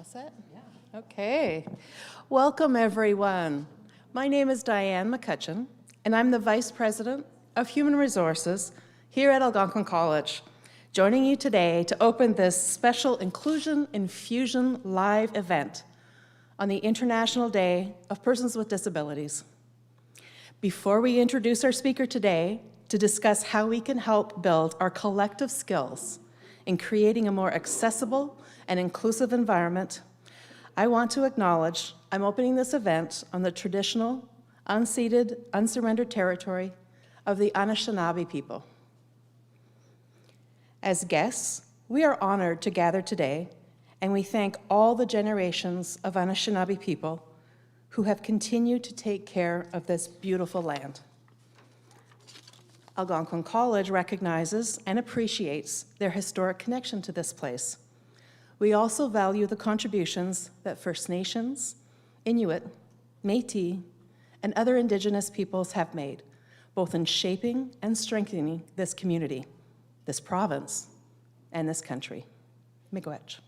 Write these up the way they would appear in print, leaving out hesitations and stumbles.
All set? Yeah. Okay. Welcome, everyone. My name is Diane McCutcheon, and I'm the Vice President of Human Resources here at Algonquin College, joining you today to open this special Inclusion Infusion live event on the International Day of Persons with Disabilities. Before we introduce our speaker today to discuss how we can help build our collective skills in creating a more accessible and inclusive environment, I want to acknowledge I'm opening this event on the traditional, unceded, unsurrendered territory of the Anishinaabe people. As guests, we are honored to gather today, and we thank all the generations of Anishinaabe people who have continued to take care of this beautiful land. Algonquin College recognizes and appreciates their historic connection to this place. We also value the contributions that First Nations, Inuit, Métis, and other Indigenous peoples have made, both in shaping and strengthening this community, this province, and this country. Miigwech.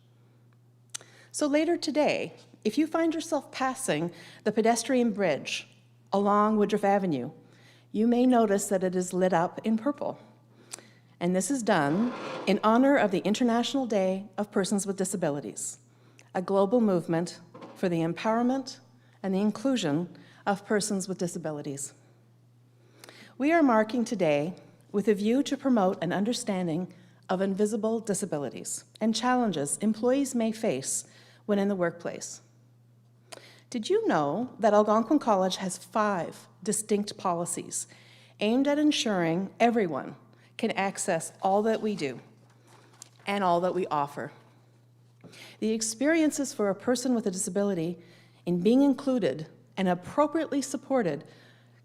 So later today, if you find yourself passing the pedestrian bridge along Woodruff Avenue, you may notice that it is lit up in purple. And this is done in honor of the International Day of Persons with Disabilities, a global movement for the empowerment and the inclusion of persons with disabilities. We are marking today with a view to promote an understanding of invisible disabilities and challenges employees may face when in the workplace. Did you know that Algonquin College has 5 distinct policies aimed at ensuring everyone can access all that we do and all that we offer? The experiences for a person with a disability in being included and appropriately supported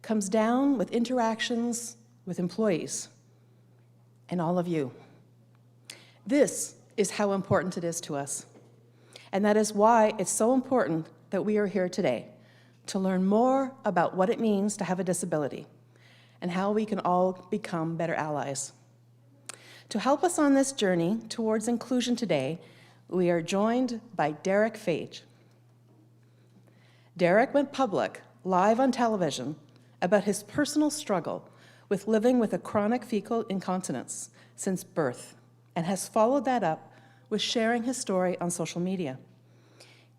comes down with interactions with employees and all of you. This is how important it is to us. And that is why it's so important that we are here today, to learn more about what it means to have a disability and how we can all become better allies. To help us on this journey towards inclusion today, we are joined by Derick Fage. Derick went public live on television about his personal struggle with living with a chronic fecal incontinence since birth, and has followed that up with sharing his story on social media.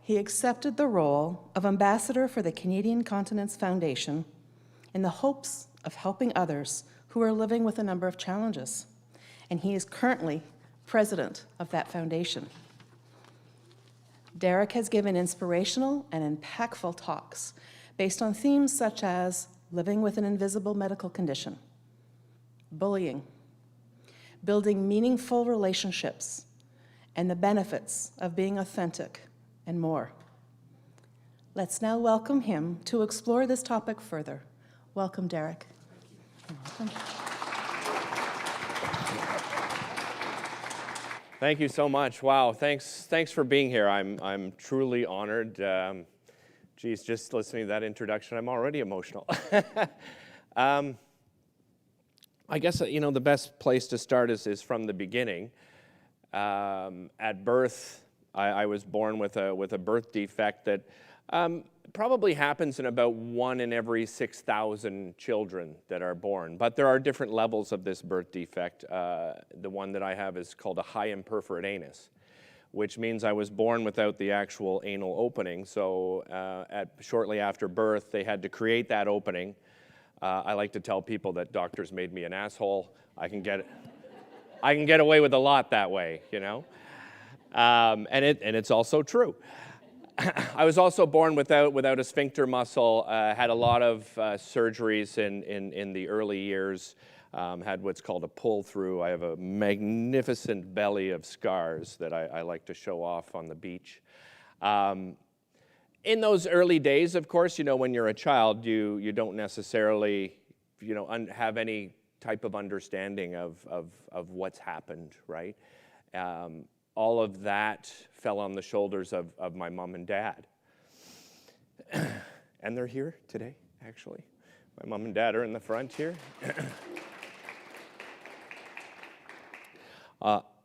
He accepted the role of ambassador for the Canadian Continence Foundation in the hopes of helping others who are living with a number of challenges, and he is currently president of that foundation. Derick has given inspirational and impactful talks based on themes such as living with an invisible medical condition, bullying, building meaningful relationships, and the benefits of being authentic, and more. Let's now welcome him to explore this topic further. Welcome, Derick. Welcome. Thank you so much. Wow, thanks for being here. I'm truly honored. Geez, just listening to that introduction, I'm already emotional. I guess the best place to start is from the beginning. At birth, I was born with a birth defect that probably happens in about 1 in every 6,000 children that are born. But there are different levels of this birth defect. The one that I have is called a high imperforate anus, which means I was born without the actual anal opening. So shortly after birth, they had to create that opening. I like to tell people that doctors made me an asshole. I can get away with a lot that way, you know. And it's also true. I was also born without a sphincter muscle, had a lot of surgeries in the early years, had what's called a pull-through. I have a magnificent belly of scars that I like to show off on the beach. In those early days, of course, when you're a child, you don't necessarily, have any type of understanding of what's happened, right? All of that fell on the shoulders of my mom and dad. And they're here today, actually. My mom and dad are in the front here.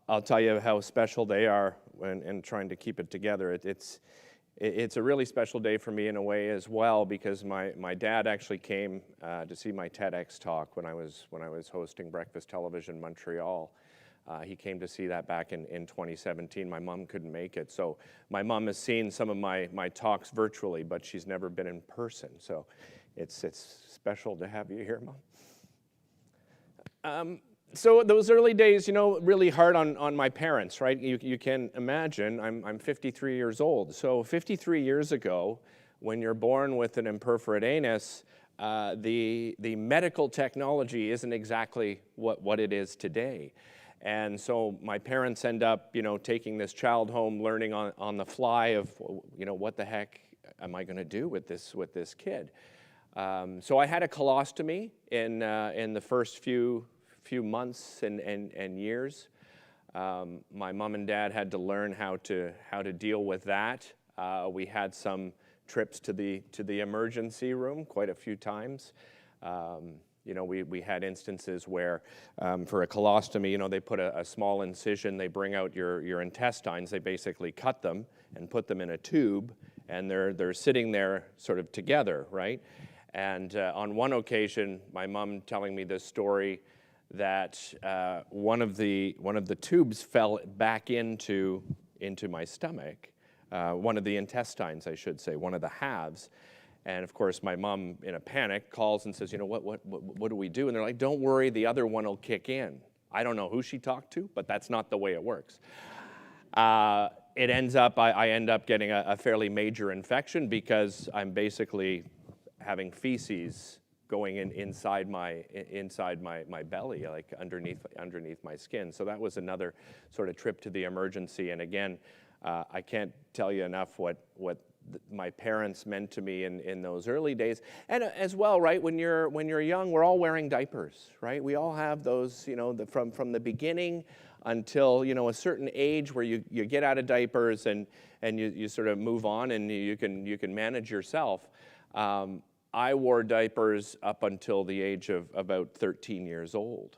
I'll tell you how special they are and trying to keep it together. It's a really special day for me in a way as well, because my dad actually came to see my TEDx talk when I was hosting Breakfast Television Montreal. He came to see that back in 2017. My mom couldn't make it, so my mom has seen some of my talks virtually, but she's never been in person. So it's special to have you here, Mom. So those early days, really hard on my parents, right? You can imagine, I'm 53 years old. So 53 years ago, when you're born with an imperforate anus, the medical technology isn't exactly what it is today. And so my parents end up, taking this child home, learning on the fly of, what the heck am I going to do with this kid? So I had a colostomy in the first few months and years. My mom and dad had to learn how to deal with that. We had some trips to the emergency room quite a few times. We had instances where for a colostomy, they put a small incision, they bring out your intestines, they basically cut them and put them in a tube, and they're sitting there sort of together, right? And on one occasion, my mom telling me this story, that one of the tubes fell back into my stomach, one of the intestines, I should say, one of the halves. And of course, my mom, in a panic, calls and says, what do we do? And they're like, don't worry, the other one will kick in. I don't know who she talked to, but that's not the way it works. It ends up, I end up getting a fairly major infection, because I'm basically having feces going inside my belly, like underneath my skin. So that was another sort of trip to the emergency. And again, I can't tell you enough what my parents meant to me in those early days. And as well, right, when you're young, we're all wearing diapers, right? We all have those, from the beginning until a certain age where you get out of diapers and you sort of move on and you can manage yourself. I wore diapers up until the age of about 13 years old.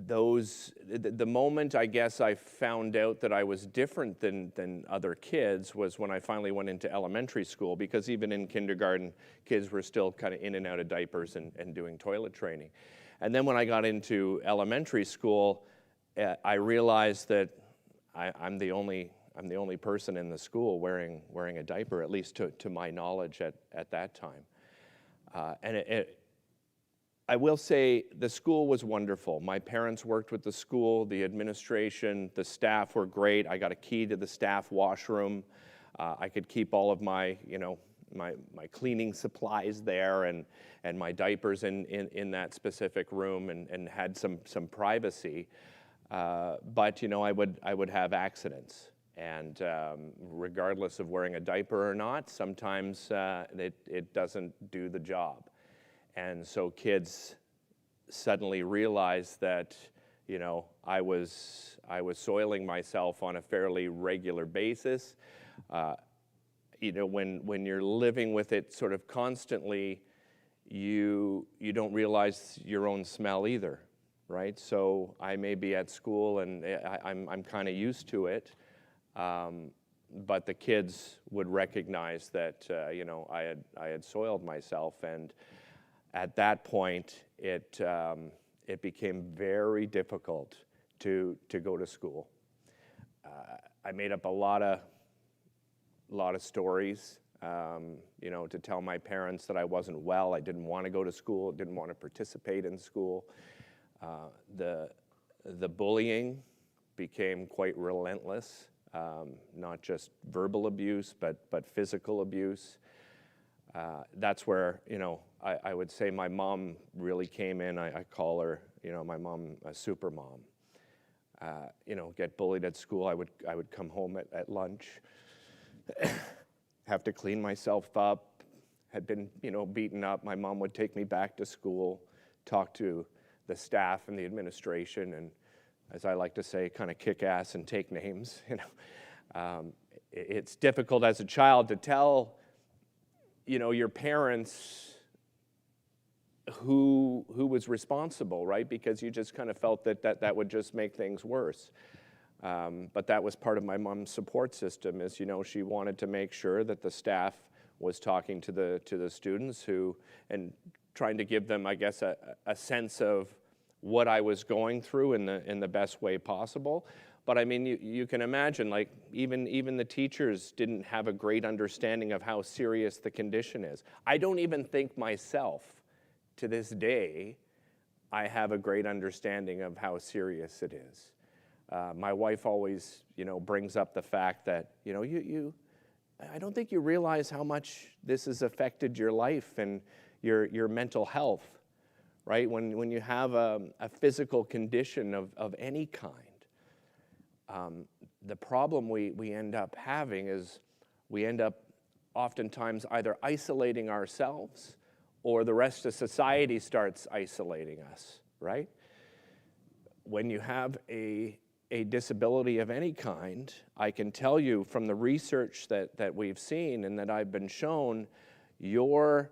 The moment I guess I found out that I was different than other kids was when I finally went into elementary school, because even in kindergarten, kids were still kind of in and out of diapers and doing toilet training. And then when I got into elementary school, I realized that I'm the only person in the school wearing a diaper, at least to my knowledge at that time. I will say the school was wonderful. My parents worked with the school, the administration, the staff were great. I got a key to the staff washroom. I could keep all of my cleaning supplies there and my diapers in that specific room and had some privacy. But I would have accidents. And regardless of wearing a diaper or not, sometimes it doesn't do the job. And so kids suddenly realized that, I was soiling myself on a fairly regular basis. When you're living with it sort of constantly, you don't realize your own smell either, right? So I may be at school and I'm kind of used to it. But the kids would recognize that, I had soiled myself, and at that point, it became very difficult to go to school. I made up a lot of stories, to tell my parents that I wasn't well. I didn't want to go to school. Didn't want to participate in school. The bullying became quite relentless. Not just verbal abuse, but physical abuse. That's where, I would say my mom really came in. I call her, my mom a super mom. Get bullied at school. I would come home at lunch, have to clean myself up, had been, beaten up. My mom would take me back to school, talk to the staff and the administration, and as I like to say, kind of kick ass and take names. It's difficult as a child to tell, your parents who was responsible, right? Because you just kind of felt that would just make things worse. But that was part of my mom's support system, is, you know, she wanted to make sure that the staff was talking to the students and trying to give them, I guess, a sense of what I was going through in the best way possible. But I mean, you can imagine, like, even the teachers didn't have a great understanding of how serious the condition is. I don't even think myself, to this day, I have a great understanding of how serious it is. My wife always, you know, brings up the fact that, you know, I don't think you realize how much this has affected your life and your mental health, right? When you have a physical condition of any kind, the problem we end up having is we end up oftentimes either isolating ourselves or the rest of society starts isolating us, right? When you have a disability of any kind, I can tell you from the research that we've seen and that I've been shown, your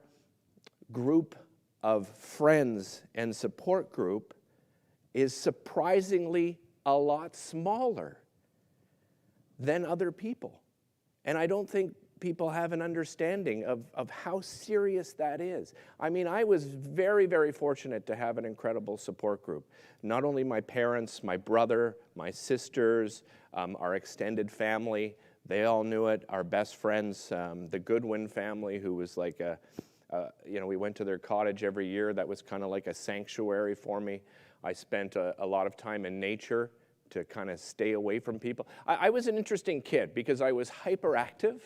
group of friends and support group is surprisingly a lot smaller than other people. And I don't think people have an understanding of how serious that is. I mean, I was very, very fortunate to have an incredible support group. Not only my parents, my brother, my sisters, our extended family, they all knew it. Our best friends, the Goodwin family, who was like you know, we went to their cottage every year. That was kind of like a sanctuary for me. I spent a lot of time in nature to kind of stay away from people. I was an interesting kid because I was hyperactive.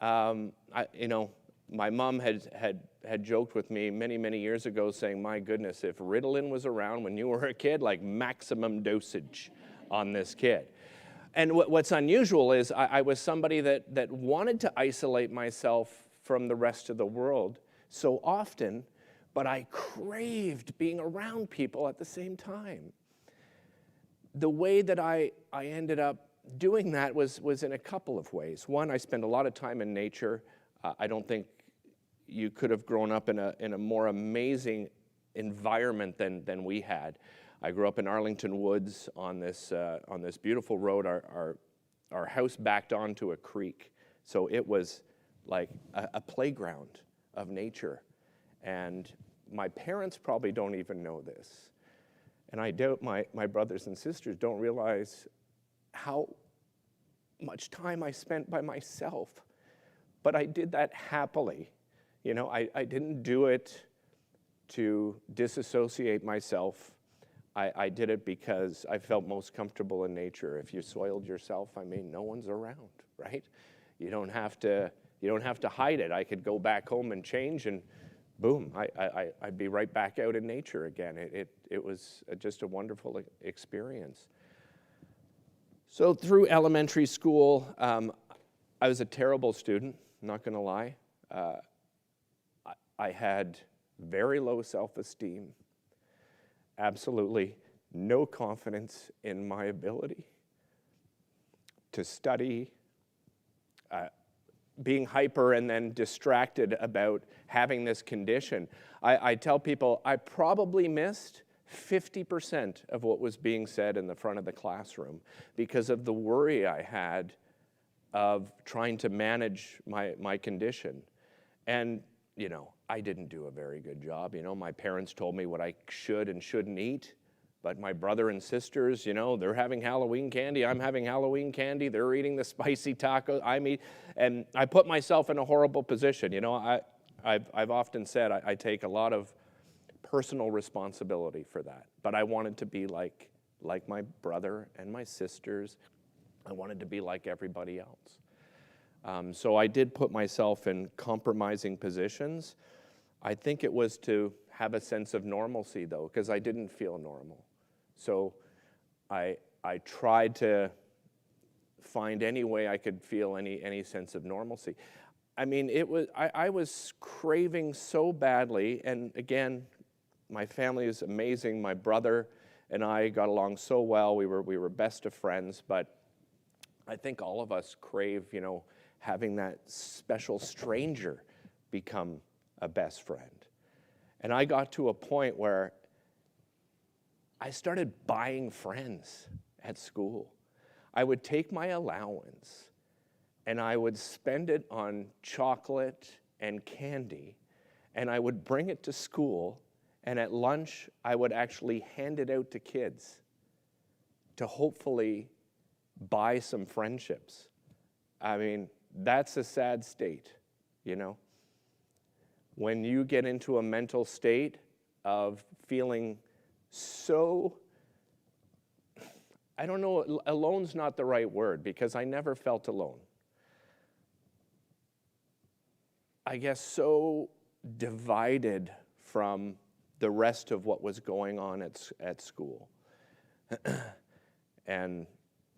You know, my mom had joked with me many, many years ago saying, my goodness, if Ritalin was around when you were a kid, like maximum dosage on this kid. And what's unusual is I was somebody that wanted to isolate myself from the rest of the world so often, but I craved being around people at the same time. The way that I ended up doing that was in a couple of ways. One, I spent a lot of time in nature. I don't think you could have grown up in a more amazing environment than we had. I grew up in Arlington Woods on this beautiful road. Our house backed onto a creek, so it was like a playground of nature. And my parents probably don't even know this. And I doubt my brothers and sisters don't realize how much time I spent by myself. But I did that happily. You know, I didn't do it to disassociate myself. I did it because I felt most comfortable in nature. If you soiled yourself, I mean, no one's around, right? You don't have to hide it. I could go back home and change, and boom, I'd be right back out in nature again. It was just a wonderful experience. So through elementary school, I was a terrible student, not gonna lie. I had very low self-esteem, absolutely no confidence in my ability to study, being hyper and then distracted about having this condition. I tell people I probably missed 50% of what was being said in the front of the classroom because of the worry I had of trying to manage my condition. And, you know, I didn't do a very good job. You know, my parents told me what I should and shouldn't eat. But my brother and sisters, you know, they're having Halloween candy. I'm having Halloween candy. They're eating the spicy tacos. And I put myself in a horrible position. You know, I've often said I take a lot of personal responsibility for that. But I wanted to be like my brother and my sisters. I wanted to be like everybody else. So I did put myself in compromising positions. I think it was to have a sense of normalcy, though, because I didn't feel normal. So I tried to find any way I could feel any sense of normalcy. I mean, I was craving so badly, and again, my family is amazing. My brother and I got along so well. We were best of friends, but I think all of us crave, you know, having that special stranger become a best friend. And I got to a point where I started buying friends at school. I would take my allowance and I would spend it on chocolate and candy, and I would bring it to school, and at lunch I would actually hand it out to kids to hopefully buy some friendships. I mean, that's a sad state, you know? When you get into a mental state of feeling so, I don't know, alone's not the right word, because I never felt alone. I guess so divided from the rest of what was going on at school. And,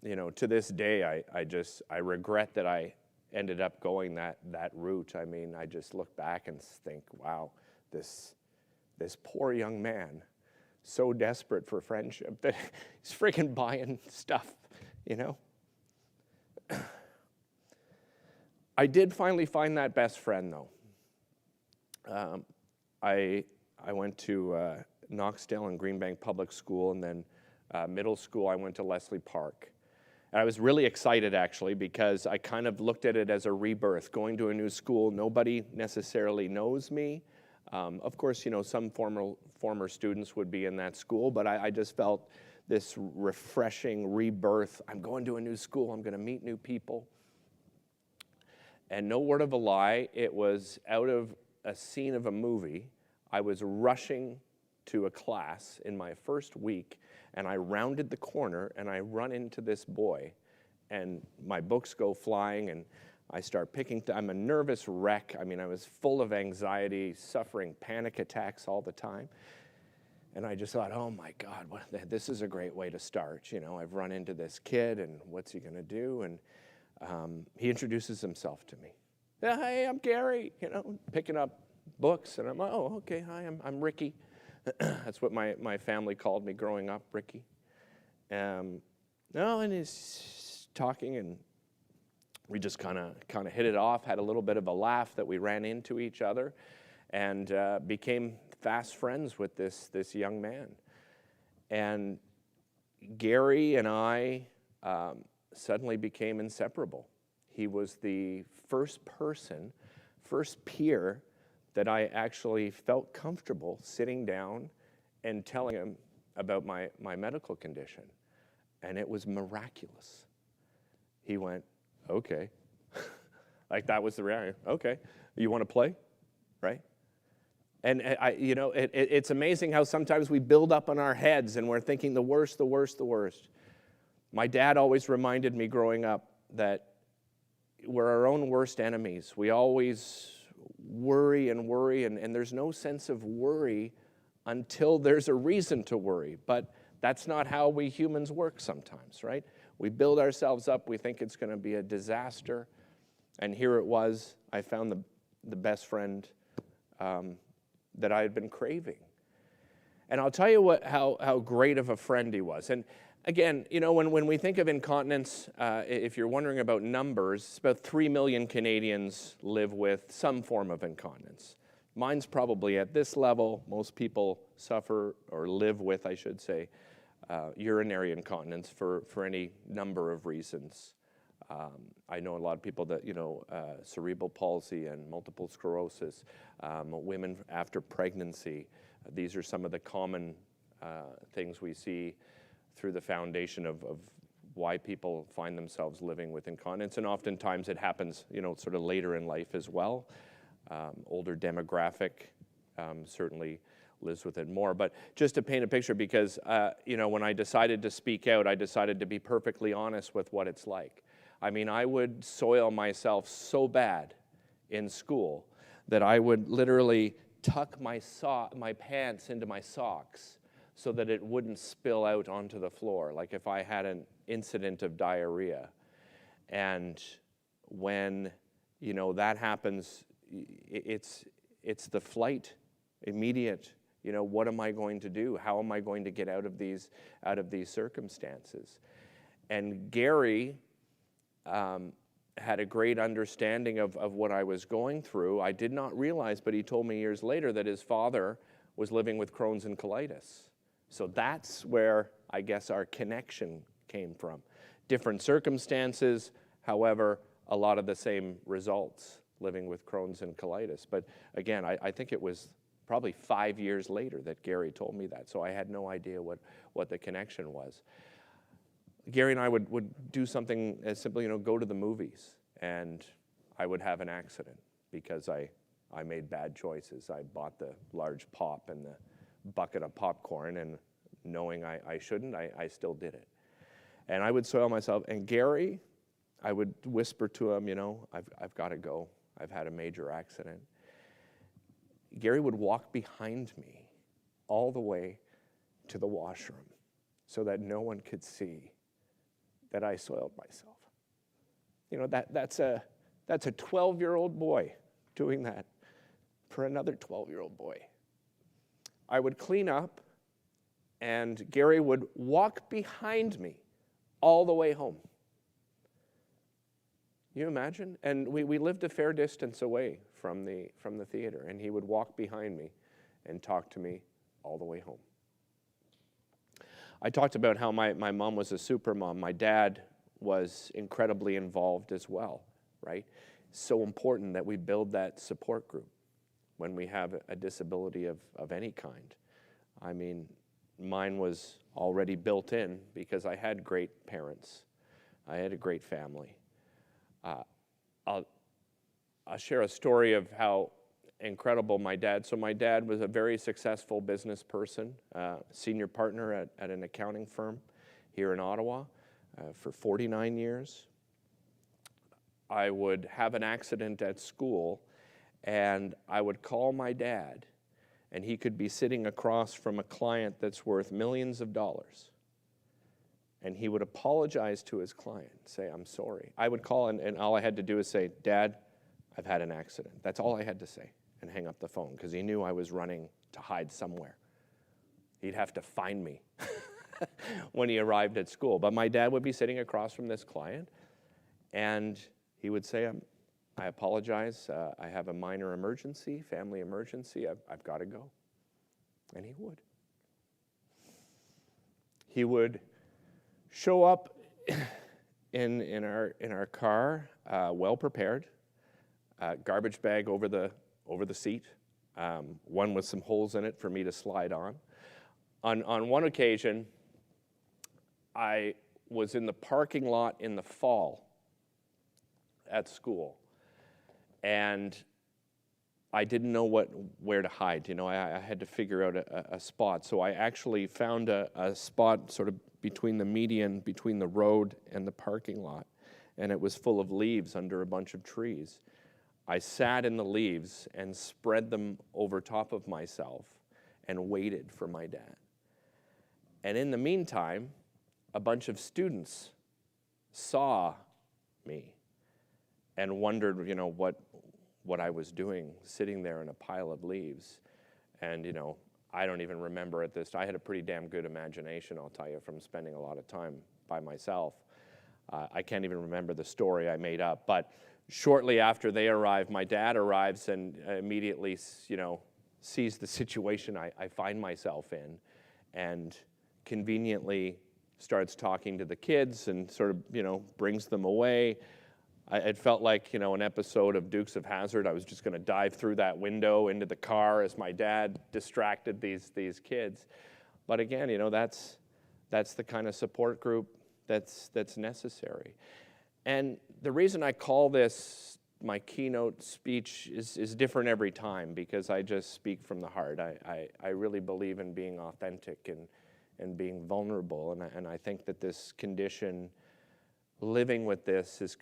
you know, to this day, I regret that I ended up going that route. I mean, I just look back and think, wow, this poor young man, so desperate for friendship that he's freaking buying stuff, you know? I did finally find that best friend, though. I went to Knoxdale and Greenbank Public School, and then middle school I went to Leslie Park. And I was really excited, actually, because I kind of looked at it as a rebirth, going to a new school. Nobody necessarily knows me. Of course, you know, some former students would be in that school, but I just felt this refreshing rebirth. I'm going to a new school. I'm going to meet new people. And no word of a lie, it was out of a scene of a movie. I was rushing to a class in my first week, and I rounded the corner, and I run into this boy, and my books go flying, and I start I'm a nervous wreck. I mean, I was full of anxiety, suffering panic attacks all the time. And I just thought, oh my God, this is a great way to start. You know, I've run into this kid, and what's he gonna do? And he introduces himself to me. Hey, I'm Gary, you know, picking up books, and I'm, oh, okay, hi, I'm Ricky. That's what my family called me growing up, Ricky. And he's talking, and we just kind of hit it off, had a little bit of a laugh that we ran into each other, and became fast friends with this young man. And Gary and I suddenly became inseparable. He was the first peer that I actually felt comfortable sitting down and telling him about my medical condition. And it was miraculous. He went, okay. Like, that was the reaction. Okay, you want to play? Right? And it's amazing how sometimes we build up in our heads and we're thinking the worst, the worst, the worst. My dad always reminded me growing up that we're our own worst enemies. We always worry, and there's no sense of worry until there's a reason to worry. But that's not how we humans work sometimes, right? We build ourselves up. We think it's going to be a disaster. And here it was. I found the best friend that I had been craving. And I'll tell you how great of a friend he was. And again, you know, when we think of incontinence, if you're wondering about numbers, about 3 million Canadians live with some form of incontinence. Mine's probably at this level. Most people suffer or live with, I should say, urinary incontinence for any number of reasons. I know a lot of people that, you know, cerebral palsy and multiple sclerosis, women after pregnancy. These are some of the common things we see through the foundation of why people find themselves living with incontinence. And oftentimes it happens, you know, sort of later in life as well. Older demographic certainly lives with it more. But just to paint a picture, because, you know, when I decided to speak out, I decided to be perfectly honest with what it's like. I mean, I would soil myself so bad in school that I would literally tuck my pants into my socks so that it wouldn't spill out onto the floor, like if I had an incident of diarrhea. And when, you know, that happens, it's the flight, immediate, you know, what am I going to do? How am I going to get out of these circumstances? And Gary had a great understanding of what I was going through. I did not realize, but he told me years later that his father was living with Crohn's and colitis. So that's where I guess our connection came from. Different circumstances, however, a lot of the same results living with Crohn's and colitis. But again, I think it was probably 5 years later that Gary told me that, so I had no idea what the connection was. Gary and I would do something as simple, go to the movies, and I would have an accident because I made bad choices. I bought the large pop and the bucket of popcorn, and knowing I shouldn't, I still did it. And I would soil myself, and Gary, I would whisper to him, I've got to go. I've had a major accident. Gary would walk behind me all the way to the washroom so that no one could see that I soiled myself. That's a 12-year-old boy doing that for another 12-year-old boy. I would clean up, and Gary would walk behind me all the way home. You imagine? And we lived a fair distance away from the theater, and he would walk behind me and talk to me all the way home. I talked about how my mom was a super mom. My dad was incredibly involved as well, right? So important that we build that support group when we have a disability of any kind. I mean, mine was already built in because I had great parents. I had a great family. I'll share a story of how incredible my dad. So my dad was a very successful business person, senior partner at an accounting firm here in Ottawa for 49 years. I would have an accident at school, and I would call my dad, and he could be sitting across from a client that's worth millions of dollars. And he would apologize to his client, say, I'm sorry. I would call, and all I had to do is say, Dad, I've had an accident. That's all I had to say, and hang up the phone, because he knew I was running to hide somewhere. He'd have to find me when he arrived at school. But my dad would be sitting across from this client, and he would say, I apologize. I have a minor emergency, family emergency. I've got to go. And he would. He would show up in our car, well prepared, garbage bag over the seat, one with some holes in it for me to slide on. On one occasion, I was in the parking lot in the fall at school, and I didn't know where to hide. I had to figure out a spot. So I actually found a spot sort of between the median, between the road and the parking lot, and it was full of leaves under a bunch of trees. I sat in the leaves and spread them over top of myself and waited for my dad. And in the meantime, a bunch of students saw me and wondered, what I was doing, sitting there in a pile of leaves. And, I don't even remember at this. I had a pretty damn good imagination, I'll tell you, from spending a lot of time by myself. I can't even remember the story I made up. But shortly after they arrived, my dad arrives and immediately, sees the situation I find myself in, and conveniently starts talking to the kids and sort of, brings them away. It felt like, an episode of Dukes of Hazzard. I was just going to dive through that window into the car as my dad distracted these kids. But again, that's the kind of support group that's necessary. And the reason I call this my keynote speech is different every time, because I just speak from the heart. I really believe in being authentic and being vulnerable. And I think that this condition, living with this, is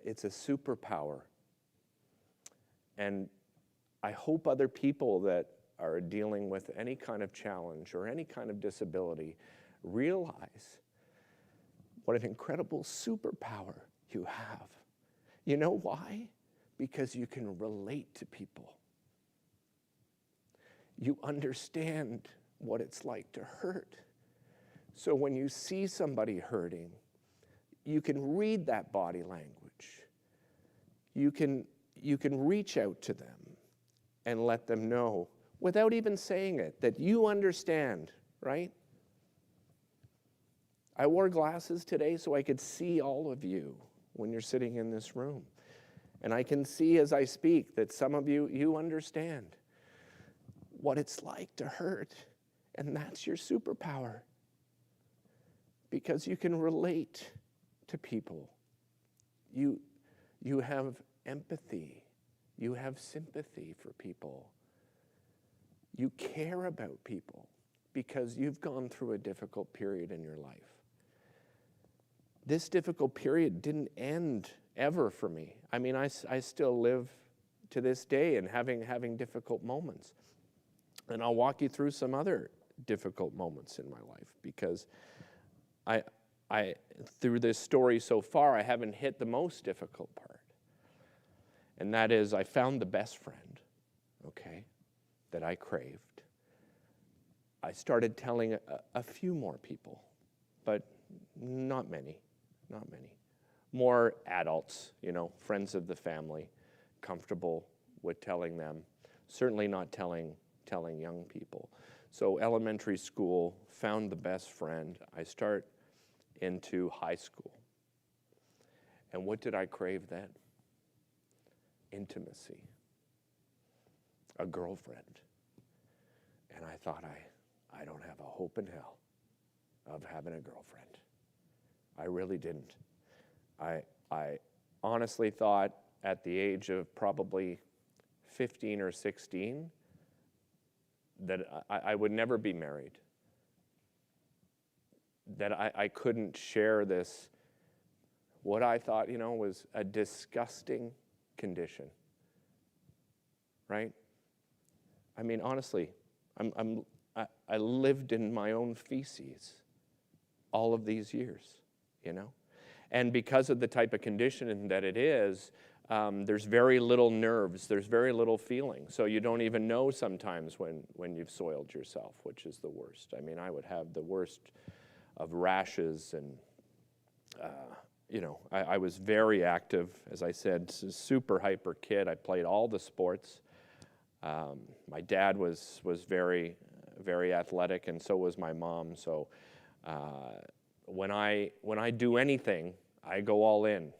it's a superpower. And I hope other people that are dealing with any kind of challenge or any kind of disability realize what an incredible superpower you have. You know why? Because you can relate to people. You understand what it's like to hurt. So when you see somebody hurting, you can read that body language. You can reach out to them and let them know without even saying it, that you understand, right? I wore glasses today so I could see all of you when you're sitting in this room. And I can see as I speak that some of you, you understand what it's like to hurt. And that's your superpower. Because you can relate to people. You have empathy. You have sympathy for people. You care about people because you've gone through a difficult period in your life. This difficult period didn't end ever for me. I mean, I still live to this day and having difficult moments. And I'll walk you through some other difficult moments in my life because I through this story so far, I haven't hit the most difficult part. And that is I found the best friend, okay, that I craved. I started telling a few more people, but not many. More adults, friends of the family, comfortable with telling them, certainly not telling young people. So elementary school, found the best friend. I start into high school. And what did I crave then? Intimacy. A girlfriend. And I thought, I don't have a hope in hell of having a girlfriend. I really didn't. I honestly thought at the age of probably 15 or 16 that I would never be married. That I couldn't share this, what I thought, was a disgusting condition. Right? I mean, honestly, I lived in my own feces all of these years, And because of the type of condition that it is, there's very little nerves, there's very little feeling. So you don't even know sometimes when you've soiled yourself, which is the worst. I mean, I would have the worst of rashes and, I was very active, as I said, super hyper kid. I played all the sports. My dad was very, very athletic, and so was my mom. So when I do anything, I go all in.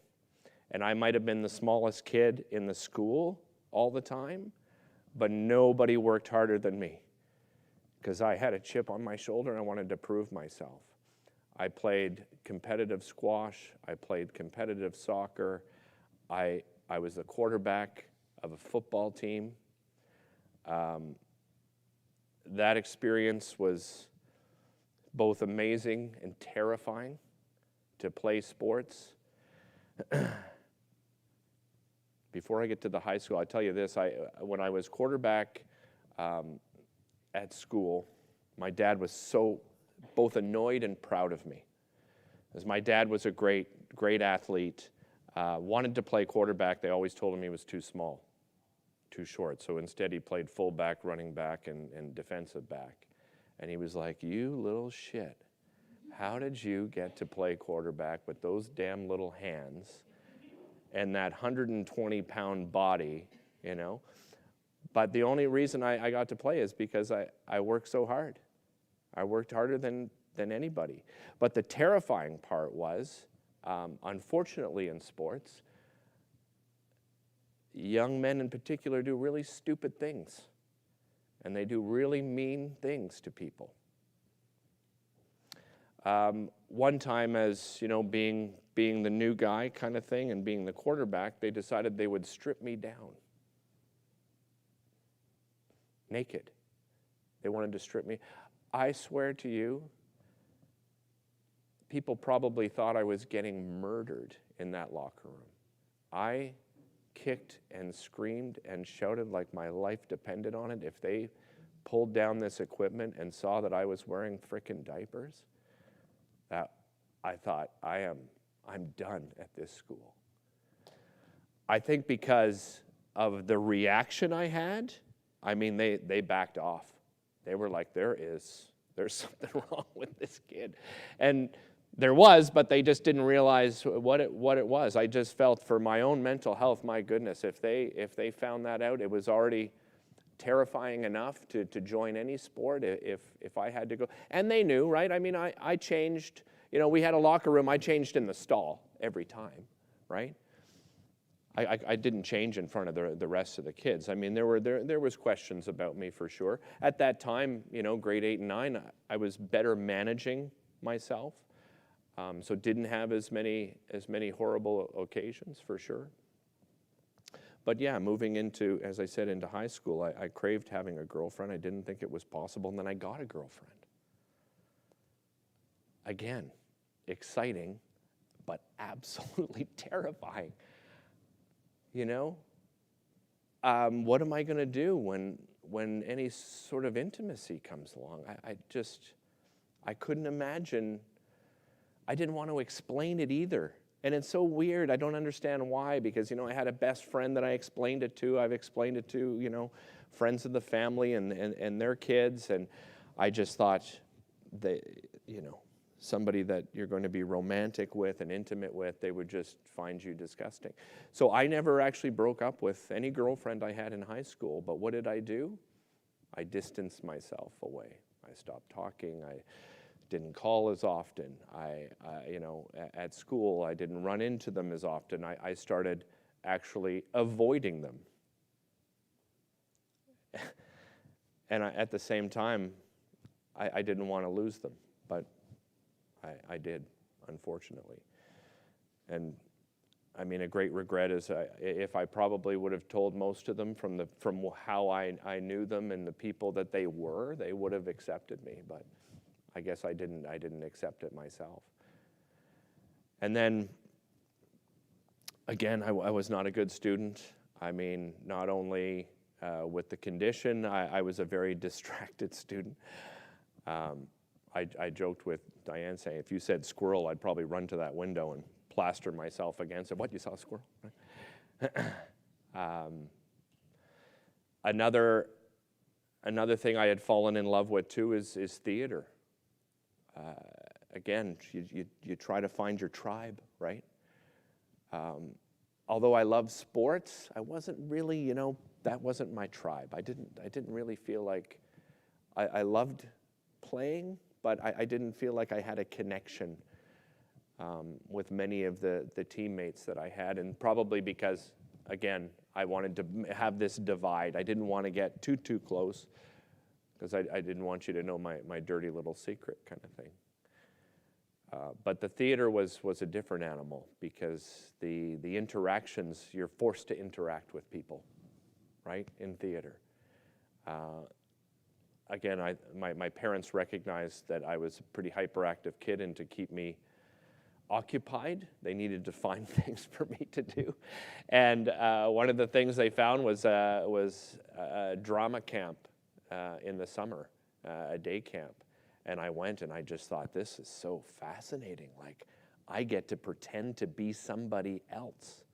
And I might have been the smallest kid in the school all the time, but nobody worked harder than me because I had a chip on my shoulder and I wanted to prove myself. I played competitive squash. I played competitive soccer. I was the quarterback of a football team. That experience was both amazing and terrifying to play sports. Before I get to the high school, I'll tell you this. When I was quarterback at school, my dad was so both annoyed and proud of me. As my dad was a great athlete, wanted to play quarterback. They always told him he was too small, too short. So instead he played fullback, running back, and defensive back. And he was like, "You little shit. How did you get to play quarterback with those damn little hands and that 120-pound body, But the only reason I got to play is because I worked so hard. I worked harder than anybody. But the terrifying part was, unfortunately in sports, young men in particular do really stupid things. And they do really mean things to people. One time, as being the new guy kind of thing and being the quarterback, they decided they would strip me down. Naked. They wanted to strip me. I swear to you, people probably thought I was getting murdered in that locker room. I kicked and screamed and shouted like my life depended on it. If they pulled down this equipment and saw that I was wearing frickin' diapers, I thought, I'm done at this school. I think because of the reaction I had, they backed off. They were like, there's something wrong with this kid. And there was, but they just didn't realize what it was. I just felt for my own mental health, my goodness, if they found that out, it was already terrifying enough to join any sport if I had to go. And they knew, right? I mean, I changed, we had a locker room, I changed in the stall every time, right? I didn't change in front of the rest of the kids. I mean, there was questions about me for sure. At that time, grade 8 and 9, I was better managing myself, so didn't have as many horrible occasions for sure. But yeah, moving into, as I said, into high school, I craved having a girlfriend. I didn't think it was possible, and then I got a girlfriend. Again, exciting, but absolutely terrifying. What am I going to do when any sort of intimacy comes along? I couldn't imagine. I didn't want to explain it either. And it's so weird. I don't understand why, because, I had a best friend that I explained it to. I've explained it to, friends of the family and their kids. And I just thought somebody that you're going to be romantic with and intimate with, they would just find you disgusting. So I never actually broke up with any girlfriend I had in high school. But what did I do? I distanced myself away. I stopped talking. I didn't call as often. At school, I didn't run into them as often. I started actually avoiding them. And at the same time, I didn't want to lose them, but I did, unfortunately. And I mean, a great regret is if I probably would have told most of them from how I knew them and the people that they would have accepted me, but I guess I didn't accept it myself. And then, again, I was not a good student. I mean, not only with the condition, I was a very distracted student. I joked with Diane saying, if you said squirrel, I'd probably run to that window and plaster myself against it. What, you saw a squirrel? Another thing I had fallen in love with too is theater. Again, you try to find your tribe, right? Although I love sports, I wasn't really, that wasn't my tribe. I didn't really feel like I loved playing, but I didn't feel like I had a connection with many of the teammates that I had, and probably because, again, I wanted to have this divide. I didn't want to get too close, because I didn't want you to know my dirty little secret kind of thing. But the theater was a different animal, because the interactions, you're forced to interact with people, right, in theater. Again, my parents recognized that I was a pretty hyperactive kid, and to keep me occupied, they needed to find things for me to do. And one of the things they found was a drama camp in the summer, a day camp. And I went, and I just thought, this is so fascinating. Like, I get to pretend to be somebody else.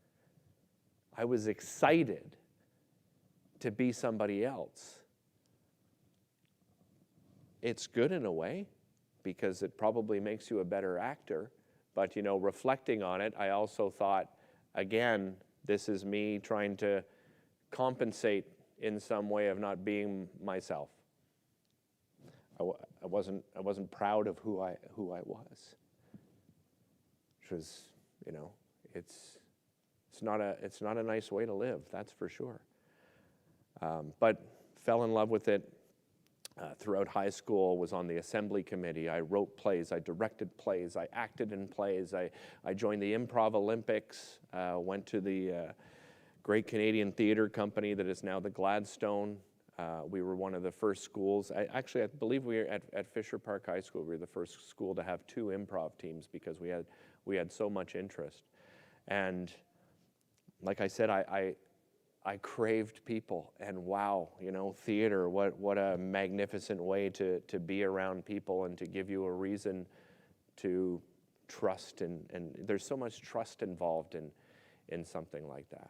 I was excited to be somebody else. It's good in a way, because it probably makes you a better actor. But, reflecting on it, I also thought, again, this is me trying to compensate in some way of not being myself. I wasn't proud of who I was, which was, it's not a nice way to live, that's for sure. But fell in love with it throughout high school. Was on the assembly committee. I wrote plays. I directed plays. I acted in plays. I joined the Improv Olympics. Went to the great Canadian theater company that is now the Gladstone. We were one of the first schools. I believe we were at Fisher Park High School. We were the first school to have 2 improv teams, because we had so much interest. And like I said, I craved people, and wow, theater, what a magnificent way to be around people and to give you a reason to trust, and there's so much trust involved in something like that.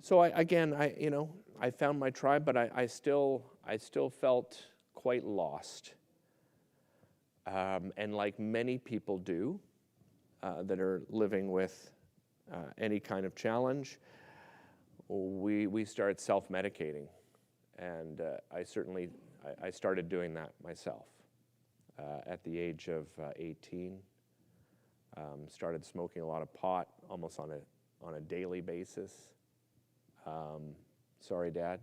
So I found my tribe, but I still felt quite lost. And like many people do that are living with any kind of challenge, we start self-medicating. And I started doing that myself at the age of 18. Started smoking a lot of pot, almost on a daily basis. Sorry, Dad.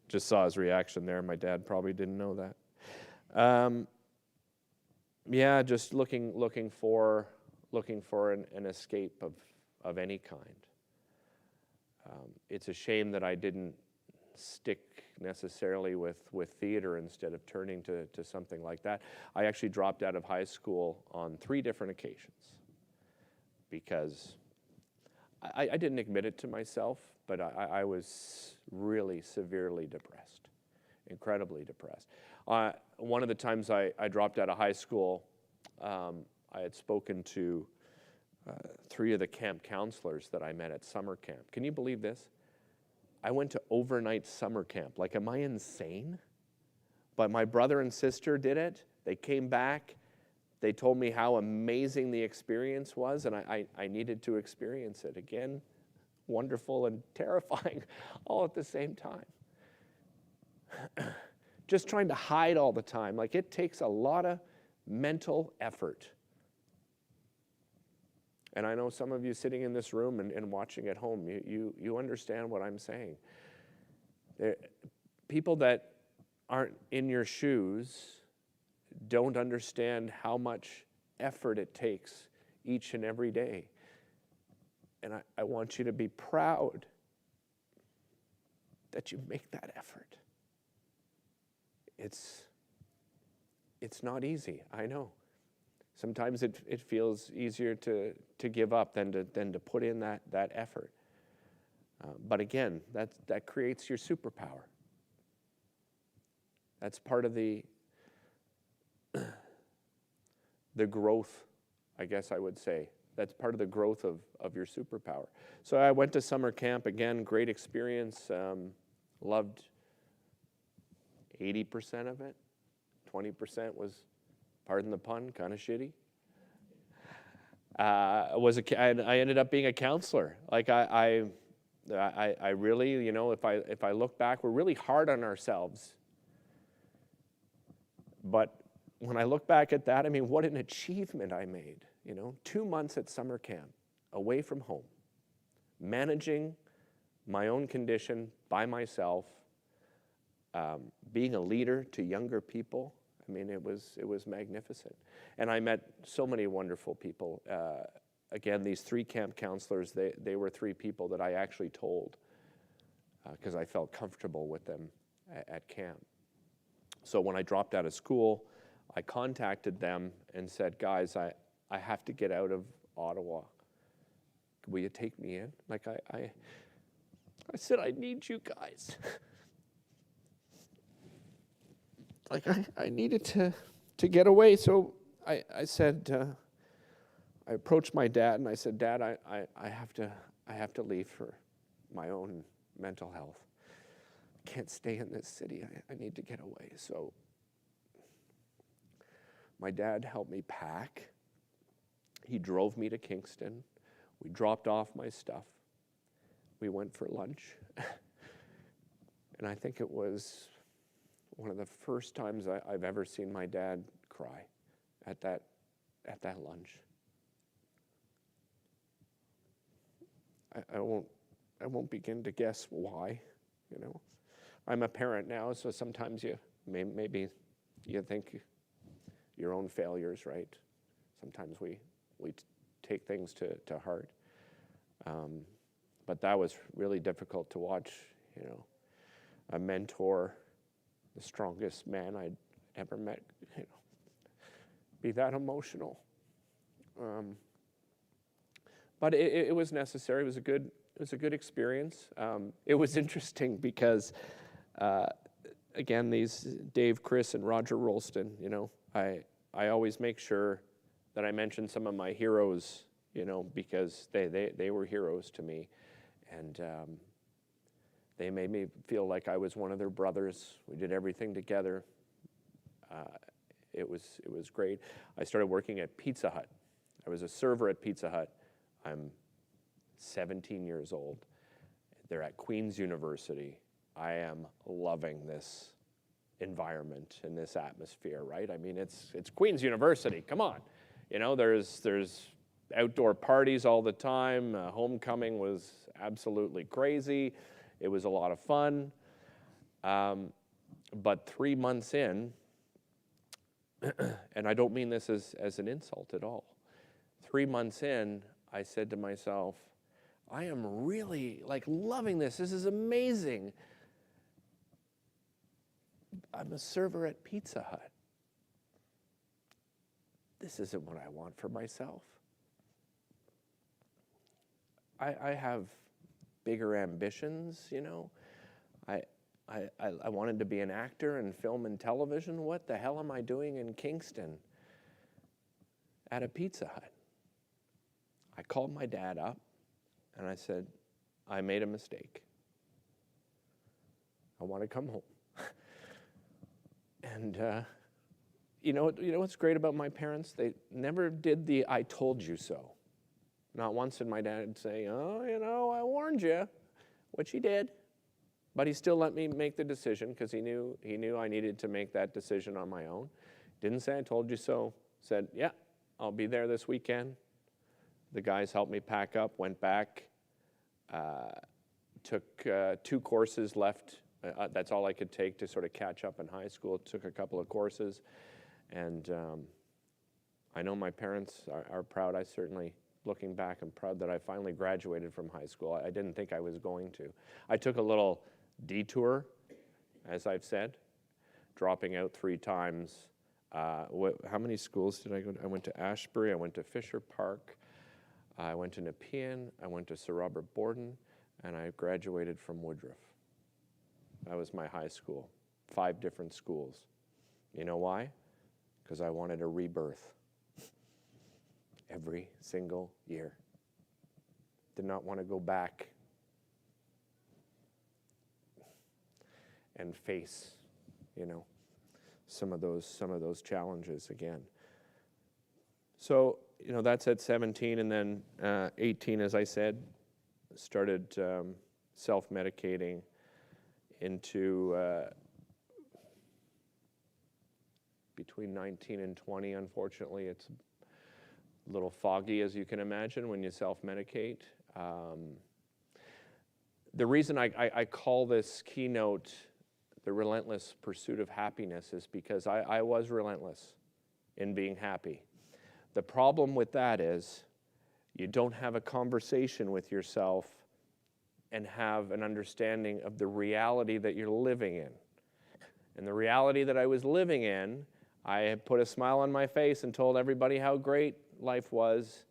Just saw his reaction there. My dad probably didn't know that. Yeah, just looking for an escape of any kind. It's a shame that I didn't stick necessarily with theater instead of turning to something like that. I actually dropped out of high school on 3 different occasions because I didn't admit it to myself, but I was really severely depressed, incredibly depressed. One of the times I dropped out of high school, I had spoken to 3 of the camp counselors that I met at summer camp. Can you believe this? I went to overnight summer camp. Like, am I insane? But my brother and sister did it. They came back. They told me how amazing the experience was, and I needed to experience it again. Wonderful and terrifying all at the same time. Just trying to hide all the time. Like, it takes a lot of mental effort. And I know some of you sitting in this room and watching at home, you understand what I'm saying. People that aren't in your shoes don't understand how much effort it takes each and every day. And I want you to be proud that you make that effort. It's not easy, I know. Sometimes it feels easier to give up than to put in that effort. But again, that creates your superpower. That's part of the growth, I guess I would say. That's part of the growth of your superpower. So I went to summer camp, again, great experience. Loved 80% of it. 20% was, pardon the pun, kind of shitty. I ended up being a counselor. Like I really, you know, if I look back, we're really hard on ourselves. But when I look back at that, I mean, what an achievement I made. You know, 2 months at summer camp, away from home, managing my own condition by myself, being a leader to younger people. I mean, it was magnificent. And I met so many wonderful people. Again, these 3 camp counselors, they were 3 people that I actually told because I felt comfortable with them at camp. So when I dropped out of school, I contacted them and said, guys, I have to get out of Ottawa. Will you take me in? Like I said, I need you guys. Like I needed to get away. So I said, I approached my dad and I said, Dad, I have to leave for my own mental health. I can't stay in this city. I need to get away. So my dad helped me pack. He drove me to Kingston. We dropped off my stuff. We went for lunch. And I think it was one of the first times I've ever seen my dad cry at that lunch. I won't begin to guess why, you know. I'm a parent now, so sometimes maybe you think your own failures, right? Sometimes we take things to heart. But that was really difficult to watch, you know. A mentor, the strongest man I'd ever met, you know, be that emotional. But it was necessary. It was a good experience. It was interesting because, again, these Dave, Chris, and Roger Rolston, you know, I always make sure that I mention some of my heroes, you know, because they were heroes to me, and they made me feel like I was one of their brothers. We did everything together. It was great. I started working at Pizza Hut. I was a server at Pizza Hut. I'm 17 years old. They're at Queen's University. I am loving this environment and this atmosphere, right? I mean, it's Queen's University. Come on, you know, there's outdoor parties all the time. Homecoming was absolutely crazy. It was a lot of fun. But 3 months in, and I don't mean this as an insult at all. 3 months in, I said to myself, I am really loving this. This is amazing. I'm a server at Pizza Hut. This isn't what I want for myself. I have bigger ambitions, you know. I wanted to be an actor in film and television. What the hell am I doing in Kingston at a Pizza Hut? I called my dad up and I said, I made a mistake. I want to come home. And you know what's great about my parents? They never did the I told you so. Not once did my dad say, oh, you know, I warned you, which he did. But he still let me make the decision because he knew I needed to make that decision on my own. Didn't say I told you so. Said, yeah, I'll be there this weekend. The guys helped me pack up, went back, took 2 courses left. That's all I could take to sort of catch up in high school. Took a couple of courses. And I know my parents are proud. I certainly, looking back, I'm proud that I finally graduated from high school. I didn't think I was going to. I took a little detour, as I've said, dropping out 3 times. How many schools did I go to? I went to Ashbury, I went to Fisher Park, I went to Nepean, I went to Sir Robert Borden, and I graduated from Woodruff. That was my high school, 5 different schools. You know why? Because I wanted a rebirth every single year. Did not want to go back and face, you know, some of those challenges again. So, you know, that's at 17, and then 18, as I said, started self-medicating into between 19 and 20. Unfortunately, it's a little foggy, as you can imagine, when you self-medicate. The reason I call this keynote the relentless pursuit of happiness is because I was relentless in being happy. The problem with that is you don't have a conversation with yourself and have an understanding of the reality that you're living in. And the reality that I was living in, I had put a smile on my face and told everybody how great life was,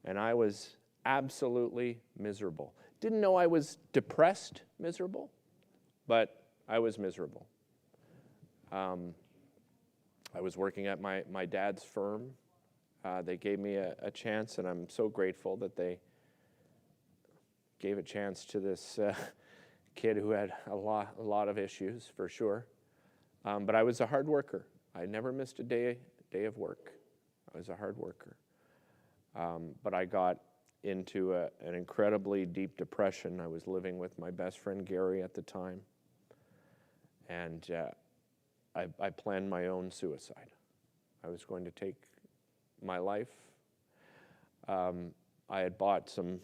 and I was absolutely miserable. Didn't know I was depressed miserable, but I was miserable. I was working at my dad's firm. They gave me a chance, and I'm so grateful that they gave a chance to this kid who had a lot of issues, for sure. But I was a hard worker. I never missed a day of work. I was a hard worker. But I got into an incredibly deep depression. I was living with my best friend Gary at the time. And I planned my own suicide. I was going to take my life. I had bought some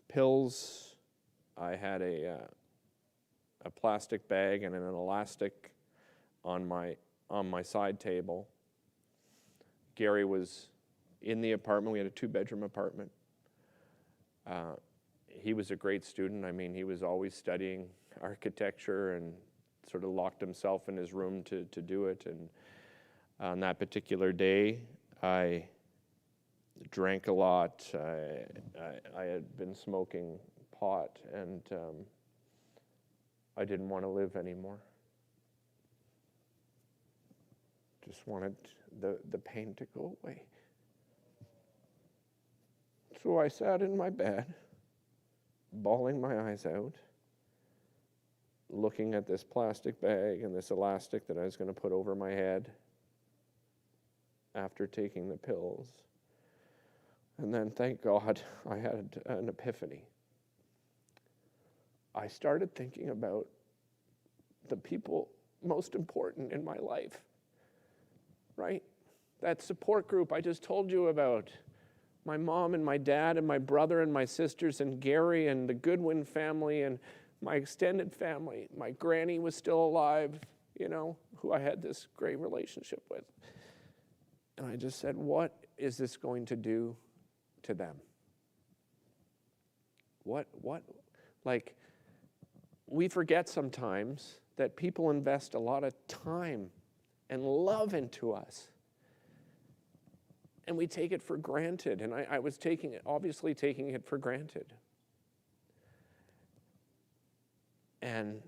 pills. I had a plastic bag and an elastic on my side table. Gary was in the apartment. We had a 2-bedroom apartment. He was a great student. I mean, he was always studying architecture and sort of locked himself in his room to do it. And on that particular day, I drank a lot. I had been smoking pot, and I didn't want to live anymore. Just wanted the pain to go away. So I sat in my bed, bawling my eyes out, looking at this plastic bag and this elastic that I was going to put over my head after taking the pills. And then, thank God, I had an epiphany. I started thinking about the people most important in my life, right? That support group I just told you about. My mom and my dad and my brother and my sisters and Gary and the Goodwin family and my extended family. My granny was still alive, who I had this great relationship with. And I just said, what is this going to do to them? What? Like, we forget sometimes that people invest a lot of time and love into us. And we take it for granted. And I was obviously taking it for granted. And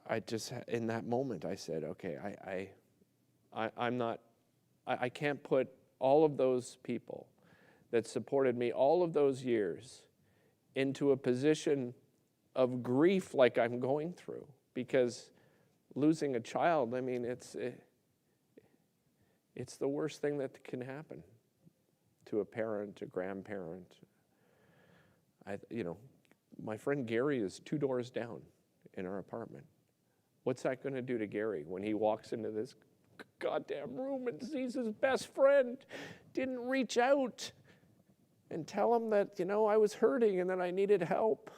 I just, in that moment, I said, okay, I can't put all of those people that supported me all of those years into a position of grief like I'm going through, because losing a child, I mean, it's the worst thing that can happen to a parent, a grandparent. My friend Gary is 2 doors down in our apartment. What's that going to do to Gary when he walks into this goddamn room and sees his best friend didn't reach out and tell him that, I was hurting and that I needed help?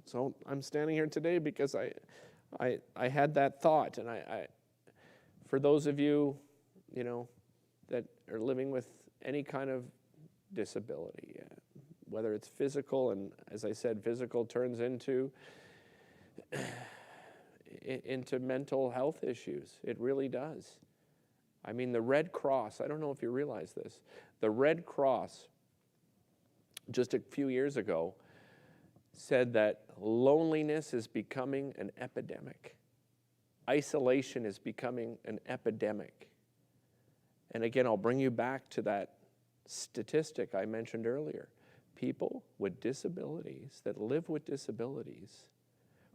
So I'm standing here today because I had that thought, and I for those of you, that are living with any kind of disability, whether it's physical, and as I said, physical turns into mental health issues. It really does. I mean, the Red Cross, I don't know if you realize this, the Red Cross, just a few years ago, said that loneliness is becoming an epidemic. Isolation is becoming an epidemic. And again, I'll bring you back to that statistic I mentioned earlier. People with disabilities, that live with disabilities,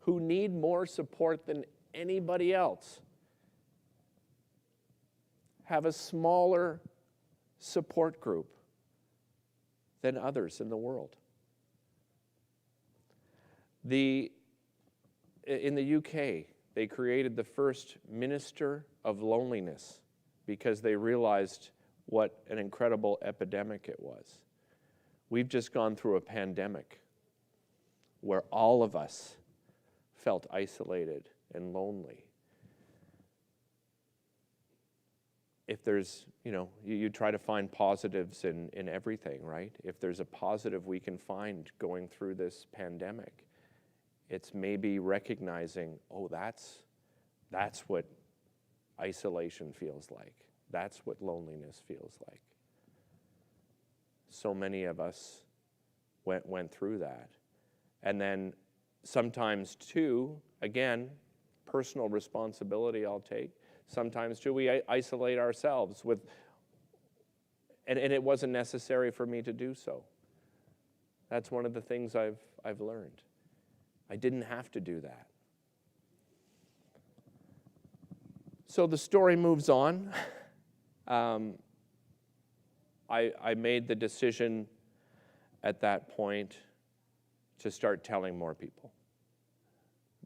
who need more support than anybody else, have a smaller support group than others in the world. In the UK, they created the first minister of loneliness because they realized what an incredible epidemic it was. We've just gone through a pandemic where all of us felt isolated and lonely. If there's, you try to find positives in everything, right? If there's a positive we can find going through this pandemic, it's maybe recognizing, that's what isolation feels like. That's what loneliness feels like. So many of us went through that. And then sometimes too, again, personal responsibility I'll take. Sometimes too, we isolate ourselves and it wasn't necessary for me to do so. That's one of the things I've learned. I didn't have to do that. So the story moves on. I made the decision at that point to start telling more people,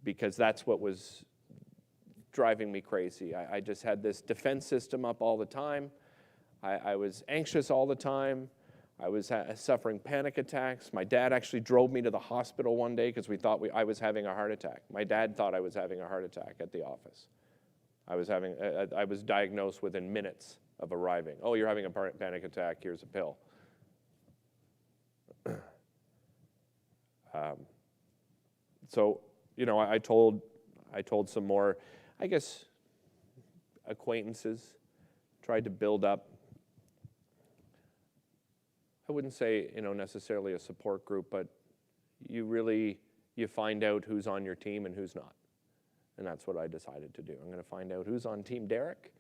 because that's what was driving me crazy. I just had this defense system up all the time. I was anxious all the time. I was suffering panic attacks. My dad actually drove me to the hospital one day because we thought I was having a heart attack. My dad thought I was having a heart attack at the office. I was diagnosed within minutes of arriving. Oh, you're having a panic attack. Here's a pill. So, I told some more, I guess, acquaintances, tried to build up. I wouldn't say, necessarily a support group, but you find out who's on your team and who's not. And that's what I decided to do. I'm going to find out who's on Team Derick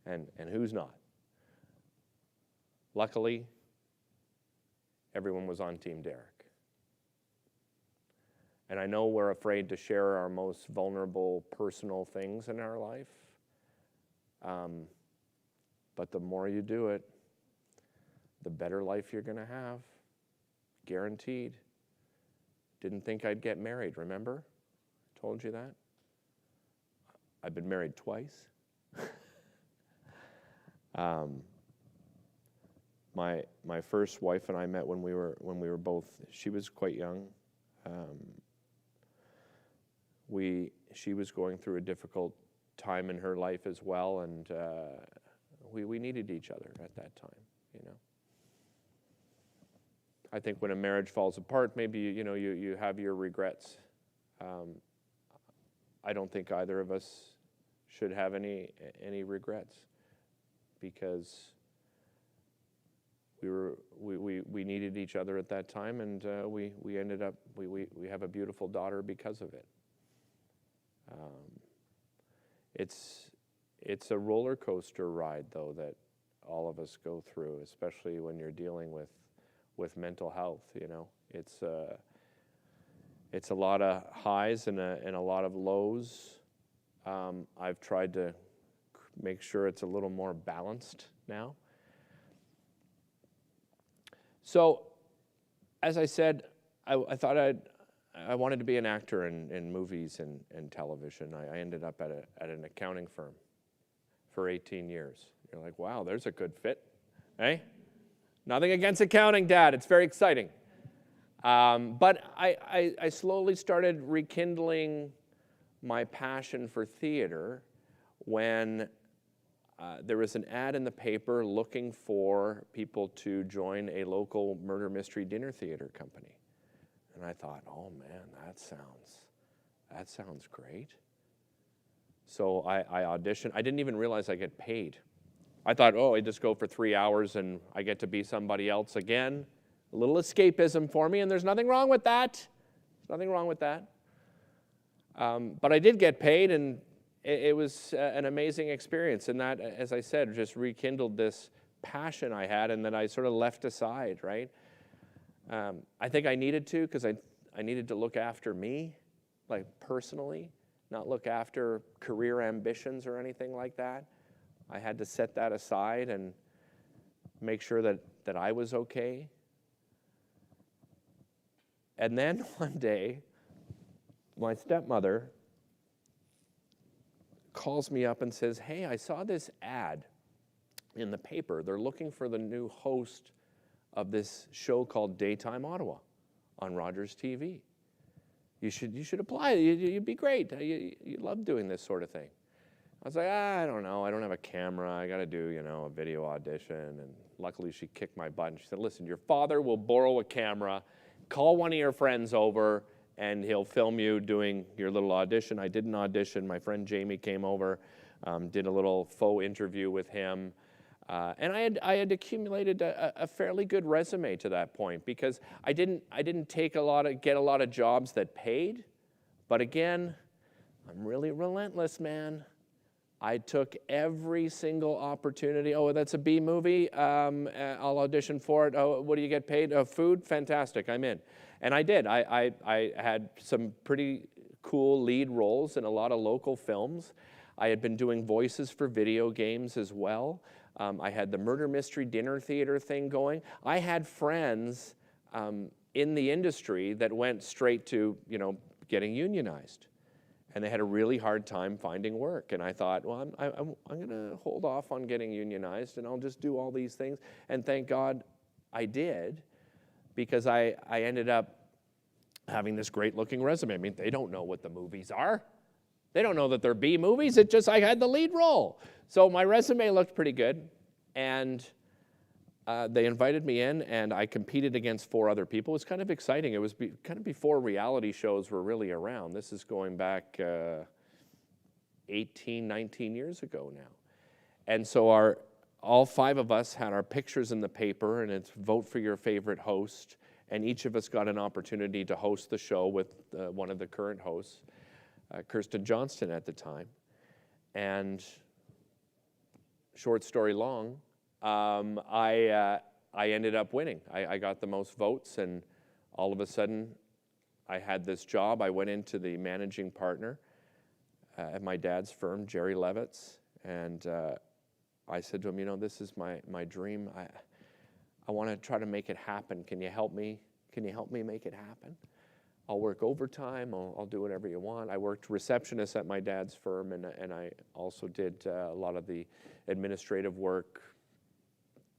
and who's not. Luckily, everyone was on Team Derick. And I know we're afraid to share our most vulnerable personal things in our life. But the more you do it, the better life you're going to have. guaranteed. Didn't think I'd get married, remember? Told you that? I've been married twice. My first wife and I met when we were both, she was quite young. She was going through a difficult time in her life as well, and we needed each other at that time, you know. I think when a marriage falls apart, maybe you have your regrets. I don't think either of us should have any regrets, because we needed each other at that time, and we ended up we have a beautiful daughter because of it. It's a roller coaster ride, though, that all of us go through, especially when you're dealing with mental health. You know, it's a lot of highs and a lot of lows. I've tried to make sure it's a little more balanced now. So, as I said, I thought I wanted to be an actor in movies and television. I ended up at an accounting firm for 18 years. You're like, wow, there's a good fit, eh? Nothing against accounting, Dad. It's very exciting. But I slowly started rekindling my passion for theater when there was an ad in the paper looking for people to join a local murder mystery dinner theater company. And I thought, oh man, that sounds great. So I auditioned. I didn't even realize I get paid. I thought, oh, I just go for 3 hours and I get to be somebody else again. A little escapism for me, and there's nothing wrong with that. There's nothing wrong with that. But I did get paid, and it was an amazing experience. And that, as I said, just rekindled this passion I had and that I sort of left aside, right? I think I needed to, because I needed to look after me, like personally, not look after career ambitions or anything like that. I had to set that aside and make sure that I was okay. And then one day, my stepmother calls me up and says, hey, I saw this ad in the paper. They're looking for the new host of this show called Daytime Ottawa on Rogers TV. You should apply. You'd be great. You love doing this sort of thing. I was like, I don't know. I don't have a camera. I got to do, a video audition. And luckily, she kicked my butt. And she said, listen, your father will borrow a camera. Call one of your friends over, and he'll film you doing your little audition. I did an audition. My friend Jamie came over, did a little faux interview with him. And I had accumulated a fairly good resume to that point, because I didn't get a lot of jobs that paid. But again, I'm really relentless, man. I took every single opportunity. Oh, that's a B movie. I'll audition for it. Oh, what do you get paid? Food? Fantastic, I'm in. And I did. I had some pretty cool lead roles in a lot of local films. I had been doing voices for video games as well. I had the murder mystery dinner theater thing going. I had friends in the industry that went straight to, getting unionized. And they had a really hard time finding work. And I thought, well, I'm going to hold off on getting unionized, and I'll just do all these things. And thank God I did, because I ended up having this great-looking resume. I mean, they don't know what the movies are. They don't know that they're B movies. It just, I had the lead role. So my resume looked pretty good. And they invited me in, and I competed against 4 other people. It was kind of exciting. It was kind of before reality shows were really around. This is going back 18, 19 years ago now. And so all 5 of us had our pictures in the paper, and it's vote for your favorite host. And each of us got an opportunity to host the show with one of the current hosts, Kirsten Johnston at the time. And short story long, I ended up winning. I got the most votes, and all of a sudden, I had this job. I went into the managing partner at my dad's firm, Jerry Levitz, and I said to him, this is my dream. I want to try to make it happen. Can you help me? Can you help me make it happen? I'll work overtime, I'll do whatever you want. I worked receptionist at my dad's firm, and I also did a lot of the administrative work,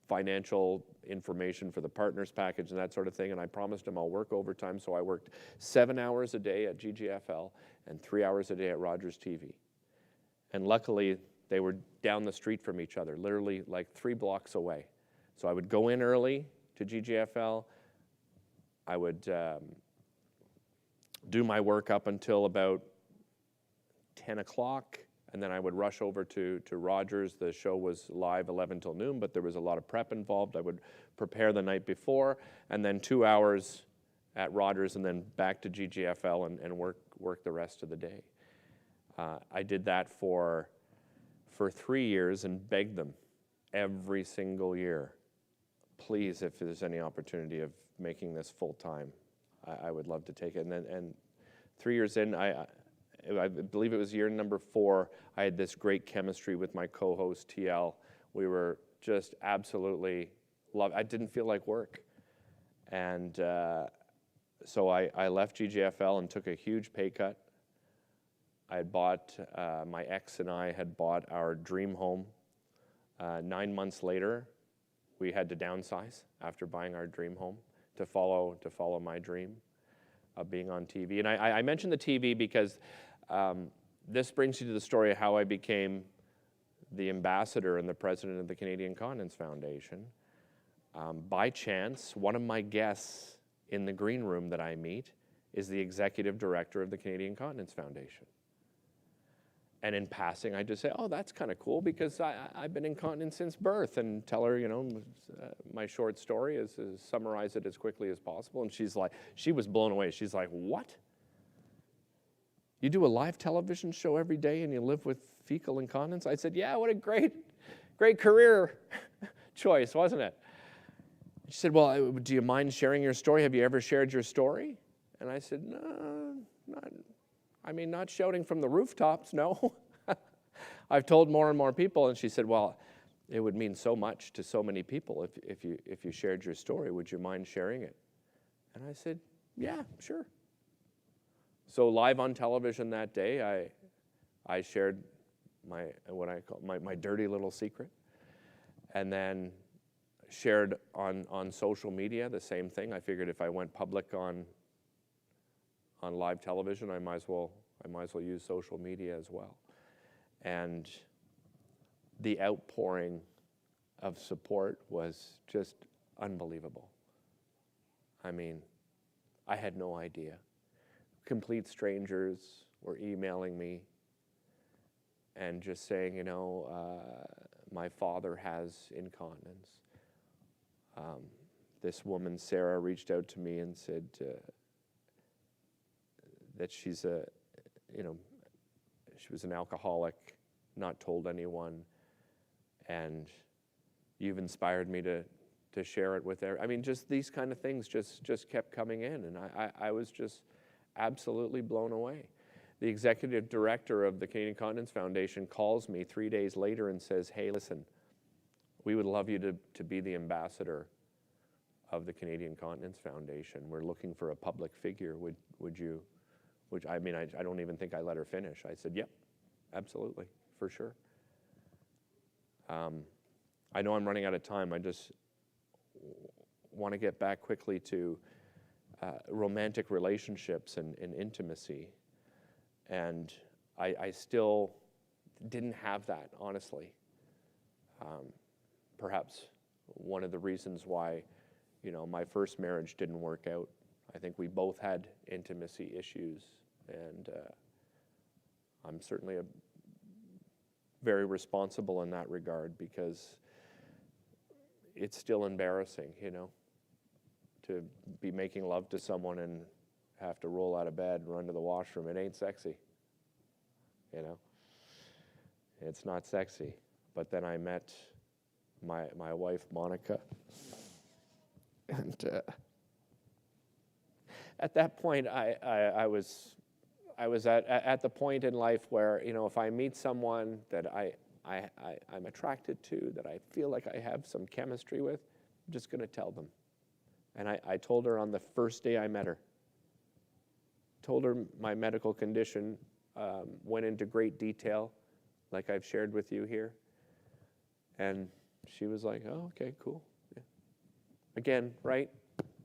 financial information for the partners package and that sort of thing, and I promised him I'll work overtime, so I worked 7 hours a day at GGFL and 3 hours a day at Rogers TV. And luckily, they were down the street from each other, literally like 3 blocks away. So I would go in early to GGFL, I would do my work up until about 10 o'clock, and then I would rush over to Rogers. The show was live 11 till noon, but there was a lot of prep involved. I would prepare the night before, and then 2 hours at Rogers, and then back to GGFL and work the rest of the day. I did that for 3 years and begged them every single year, please, if there's any opportunity of making this full time, I would love to take it. And 3 years in, I believe it was year number 4, I had this great chemistry with my co-host, TL. We were just absolutely I didn't feel like work. And so I left GGFL and took a huge pay cut. I had bought, my ex and I had bought our dream home. 9 months later, we had to downsize after buying our dream home to follow my dream of being on TV. And I mentioned the TV because this brings you to the story of how I became the ambassador and the president of the Canadian Continence Foundation. By chance, one of my guests in the green room that I meet is the executive director of the Canadian Continence Foundation. And in passing, I just say, oh, that's kind of cool because I've been incontinent since birth, and tell her, my short story is summarize it as quickly as possible. And she was blown away. She's like, what? You do a live television show every day and you live with fecal incontinence? I said, yeah, what a great career choice, wasn't it? She said, well, do you mind sharing your story? Have you ever shared your story? And I said, no, not shouting from the rooftops, no. I've told more and more people. And she said, well, it would mean so much to so many people if you shared your story. Would you mind sharing it? And I said, yeah, sure. So live on television that day, I shared what I call my dirty little secret, and then shared on social media the same thing. I figured if I went public on live television, I might as well use social media as well. And the outpouring of support was just unbelievable. I mean, I had no idea. Complete strangers were emailing me and just saying, my father has incontinence. This woman, Sarah, reached out to me and said that she was an alcoholic, not told anyone, and you've inspired me to share it with her. I mean, just these kind of things just kept coming in, and I was just absolutely blown away. The executive director of the Canadian Continence Foundation calls me 3 days later and says, hey, listen, we would love you to be the ambassador of the Canadian Continence Foundation. We're looking for a public figure. Would you? I don't even think I let her finish. I said, yep, absolutely, for sure. I know I'm running out of time. I just want to get back quickly to romantic relationships and intimacy. And I still didn't have that, honestly. Perhaps one of the reasons why, my first marriage didn't work out. I think we both had intimacy issues, and I'm certainly very responsible in that regard, because it's still embarrassing, to be making love to someone and have to roll out of bed and run to the washroom. It ain't sexy, It's not sexy. But then I met my wife, Monica, and at that point, I was at the point in life where, if I meet someone that I'm attracted to, that I feel like I have some chemistry with, I'm just going to tell them. And I told her on the first day I met her, told her my medical condition, went into great detail, like I've shared with you here. And she was like, oh, okay, cool. Yeah. Again, right?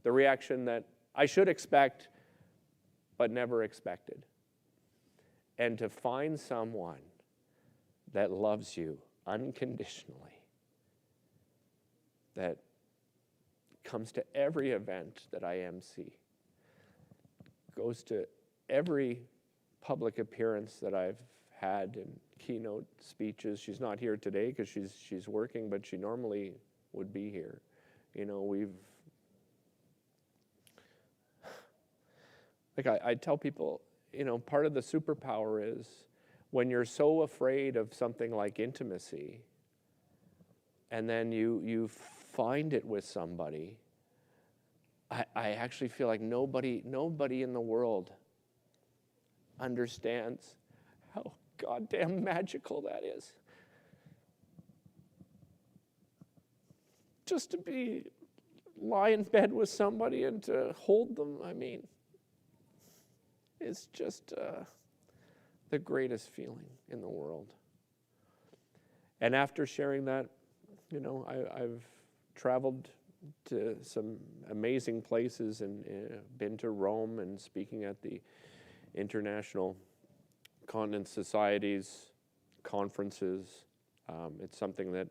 The reaction that I should expect, but never expected. And to find someone that loves you unconditionally, that comes to every event that I MC, goes to every public appearance that I've had in keynote speeches. She's not here today because she's working, but she normally would be here. You know, I tell people, you know, part of the superpower is when you're so afraid of something like intimacy, and then you find it with somebody, I actually feel like nobody in the world understands how goddamn magical that is. Just to lie in bed with somebody and to hold them, I mean, it's just the greatest feeling in the world. And after sharing that, you know, I've traveled to some amazing places and been to Rome and speaking at the International Continence Society's conferences. It's something that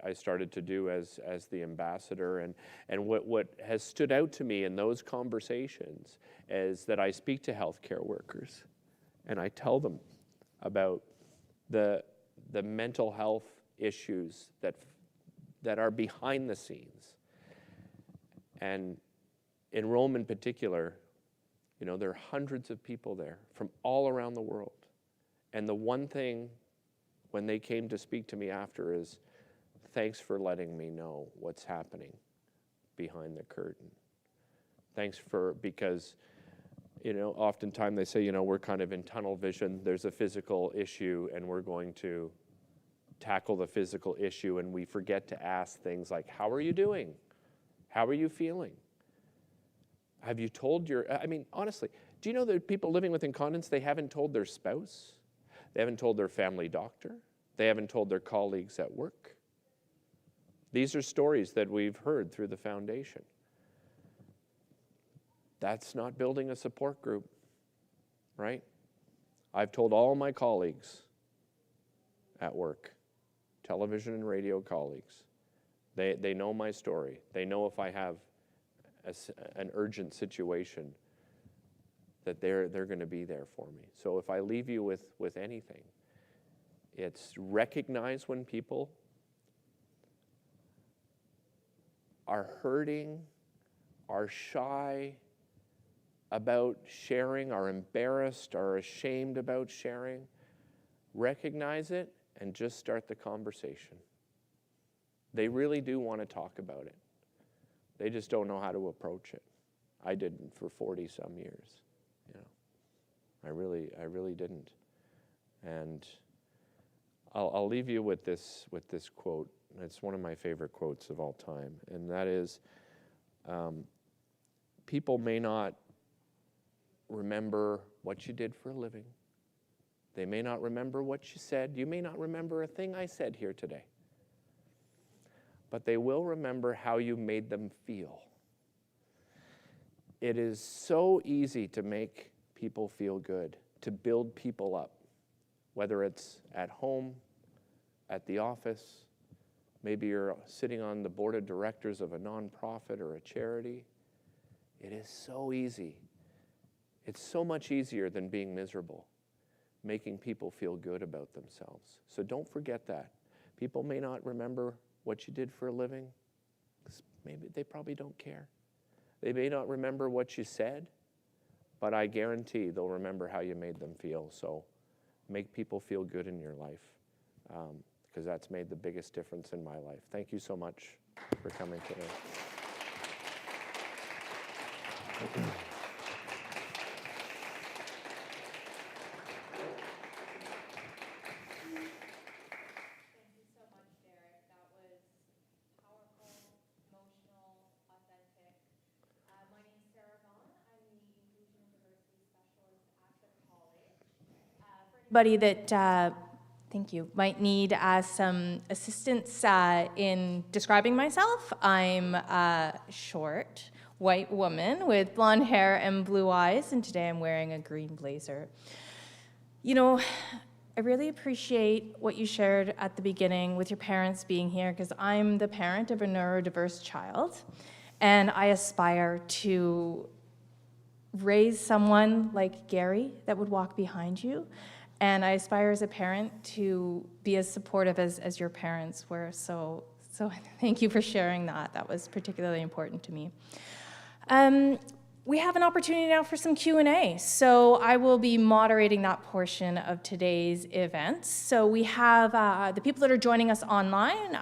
I started to do as the ambassador. And what has stood out to me in those conversations is that I speak to healthcare workers and I tell them about the mental health issues that are behind the scenes. And in Rome in particular, you know, there are hundreds of people there from all around the world. And the one thing when they came to speak to me after is, thanks for letting me know what's happening behind the curtain. Because, you know, oftentimes they say, you know, we're kind of in tunnel vision. There's a physical issue and we're going to tackle the physical issue, and we forget to ask things like, how are you doing? How are you feeling? Have you told I mean, honestly, do you know that people living with incontinence, they haven't told their spouse? They haven't told their family doctor? They haven't told their colleagues at work? These are stories that we've heard through the foundation. That's not building a support group, right? I've told all my colleagues at work, television and radio colleagues, they know my story. They know if I have an urgent situation that they're going to be there for me. So if I leave you with anything, it's recognize when people are hurting, are shy about sharing, are embarrassed, are ashamed about sharing. Recognize it and just start the conversation. They really do want to talk about it. They just don't know how to approach it. I didn't for 40 some years. You know, I really didn't. And I'll leave you with this quote. It's one of my favorite quotes of all time, and that is, people may not remember what you did for a living. They may not remember what you said. You may not remember a thing I said here today. But they will remember how you made them feel. It is so easy to make people feel good, to build people up, whether it's at home, at the office, maybe you're sitting on the board of directors of a nonprofit or a charity. It is so easy. It's so much easier than being miserable, making people feel good about themselves. So don't forget that. People may not remember what you did for a living, 'cause maybe they probably don't care. They may not remember what you said, but I guarantee they'll remember how you made them feel. So make people feel good in your life, because that's made the biggest difference in my life. Thank you so much for coming today. Thank you so much, Derick. That was powerful, emotional, authentic. anybody that, thank you, might need some assistance in describing myself, I'm a short, white woman with blonde hair and blue eyes, and today I'm wearing a green blazer. You know, I really appreciate what you shared at the beginning with your parents being here, because I'm the parent of a neurodiverse child, and I aspire to raise someone like Gary that would walk behind you, and I aspire as a parent to be as supportive as your parents were. So thank you for sharing that. That was particularly important to me. We have an opportunity now for some Q&A, so I will be moderating that portion of today's event. So we have the people that are joining us online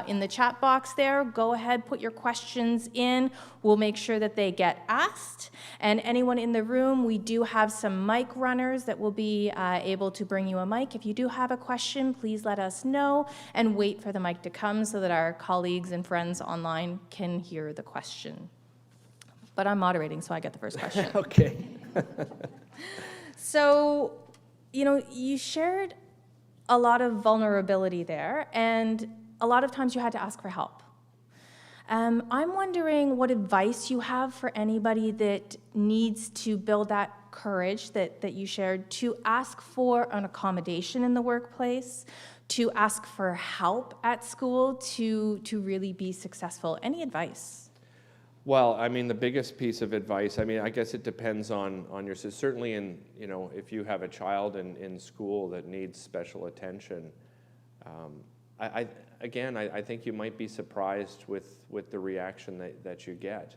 in the chat box there. Go ahead, put your questions in. We'll make sure that they get asked. And anyone in the room, we do have some mic runners that will be able to bring you a mic. If you do have a question, please let us know and wait for the mic to come so that our colleagues and friends online can hear the question. But I'm moderating, so I get the first question. Okay. So, you know, you shared a lot of vulnerability there, and a lot of times you had to ask for help. I'm wondering what advice you have for anybody that needs to build that courage that you shared to ask for an accommodation in the workplace, to ask for help at school, to really be successful. Any advice? Well, I mean, the biggest piece of advice, I mean, I guess it depends on your, certainly in, you know, if you have a child in school that needs special attention, I think you might be surprised with the reaction that you get.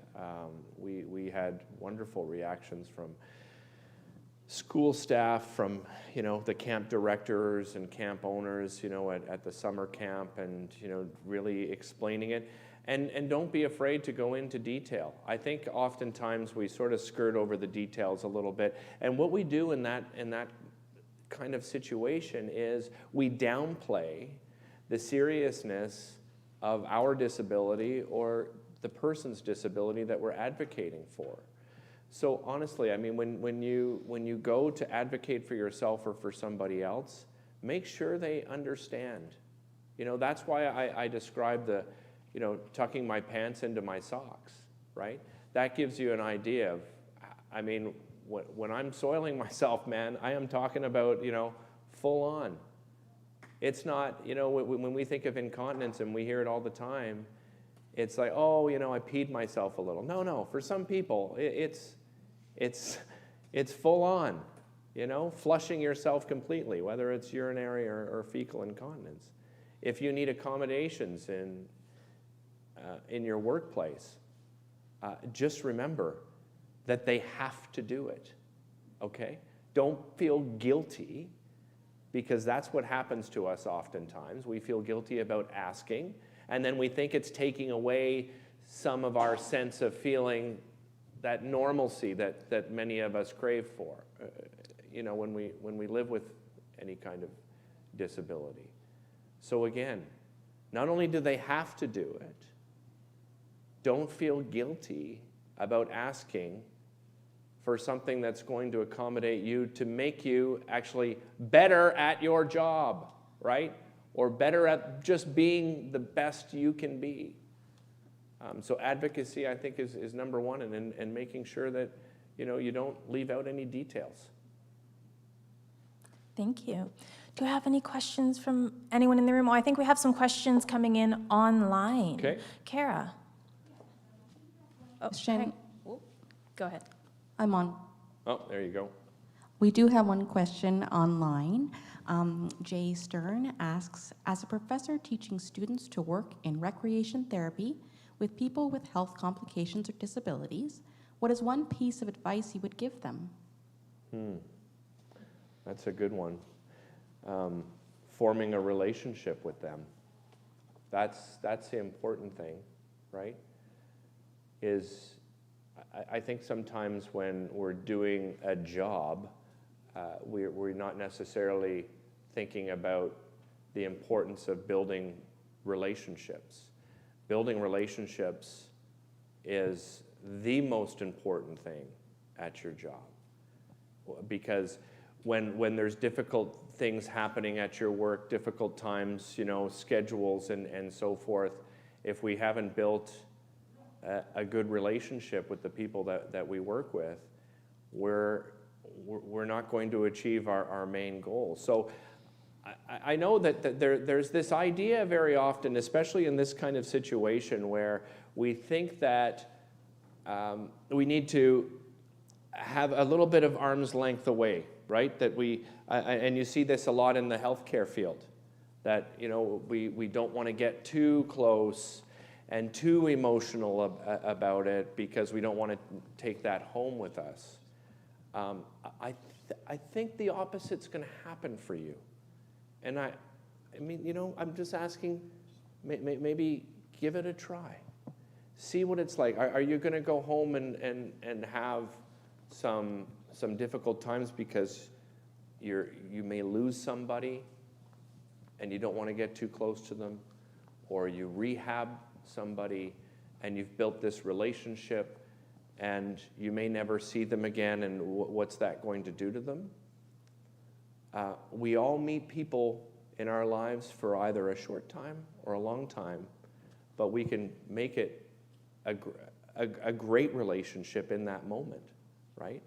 We had wonderful reactions from school staff, from, you know, the camp directors and camp owners, you know, at the summer camp, and, you know, really explaining it. And don't be afraid to go into detail. I think oftentimes we sort of skirt over the details a little bit. And what we do in that kind of situation is we downplay the seriousness of our disability or the person's disability that we're advocating for. So honestly, I mean, when you go to advocate for yourself or for somebody else, make sure they understand. You know, that's why I describe the, you know, tucking my pants into my socks, right? That gives you an idea of, I mean, when I'm soiling myself, man, I am talking about, you know, full on. It's not, you know, when we think of incontinence and we hear it all the time, it's like, oh, you know, I peed myself a little. No, for some people, it's full on, you know, flushing yourself completely, whether it's urinary or fecal incontinence. If you need accommodations in your workplace, just remember that they have to do it, okay? Don't feel guilty, because that's what happens to us oftentimes. We feel guilty about asking, and then we think it's taking away some of our sense of feeling that normalcy that many of us crave for, you know, when we live with any kind of disability. So again, not only do they have to do it, don't feel guilty about asking for something that's going to accommodate you, to make you actually better at your job, right? Or better at just being the best you can be. So advocacy, I think, is number one, and making sure that, you know, you don't leave out any details. Thank you. Do you have any questions from anyone in the room? Oh, I think we have some questions coming in online. Okay. Kara. Oh, go ahead. I'm on. Oh, there you go. We do have one question online. Jay Stern asks, as a professor teaching students to work in recreation therapy with people with health complications or disabilities, what is one piece of advice you would give them? That's a good one. Forming a relationship with them. That's the important thing, right? I think sometimes when we're doing a job, we're not necessarily thinking about the importance of building relationships. Building relationships is the most important thing at your job, because when there's difficult things happening at your work, difficult times, schedules and so forth, if we haven't built a good relationship with the people that we work with, we're not going to achieve our main goal. So I know that there's this idea very often, especially in this kind of situation, where we think that we need to have a little bit of arm's length away, right? That and you see this a lot in the healthcare field, that we don't want to get too close and too emotional about it because we don't want to take that home with us. I think the opposite's going to happen for you. And I mean, I'm just asking, maybe give it a try. See what it's like. Are you going to go home and have some difficult times because you may lose somebody and you don't want to get too close to them? Or you rehab somebody and you've built this relationship and you may never see them again, and what's that going to do to them? We all meet people in our lives for either a short time or a long time, but we can make it a great relationship in that moment, right?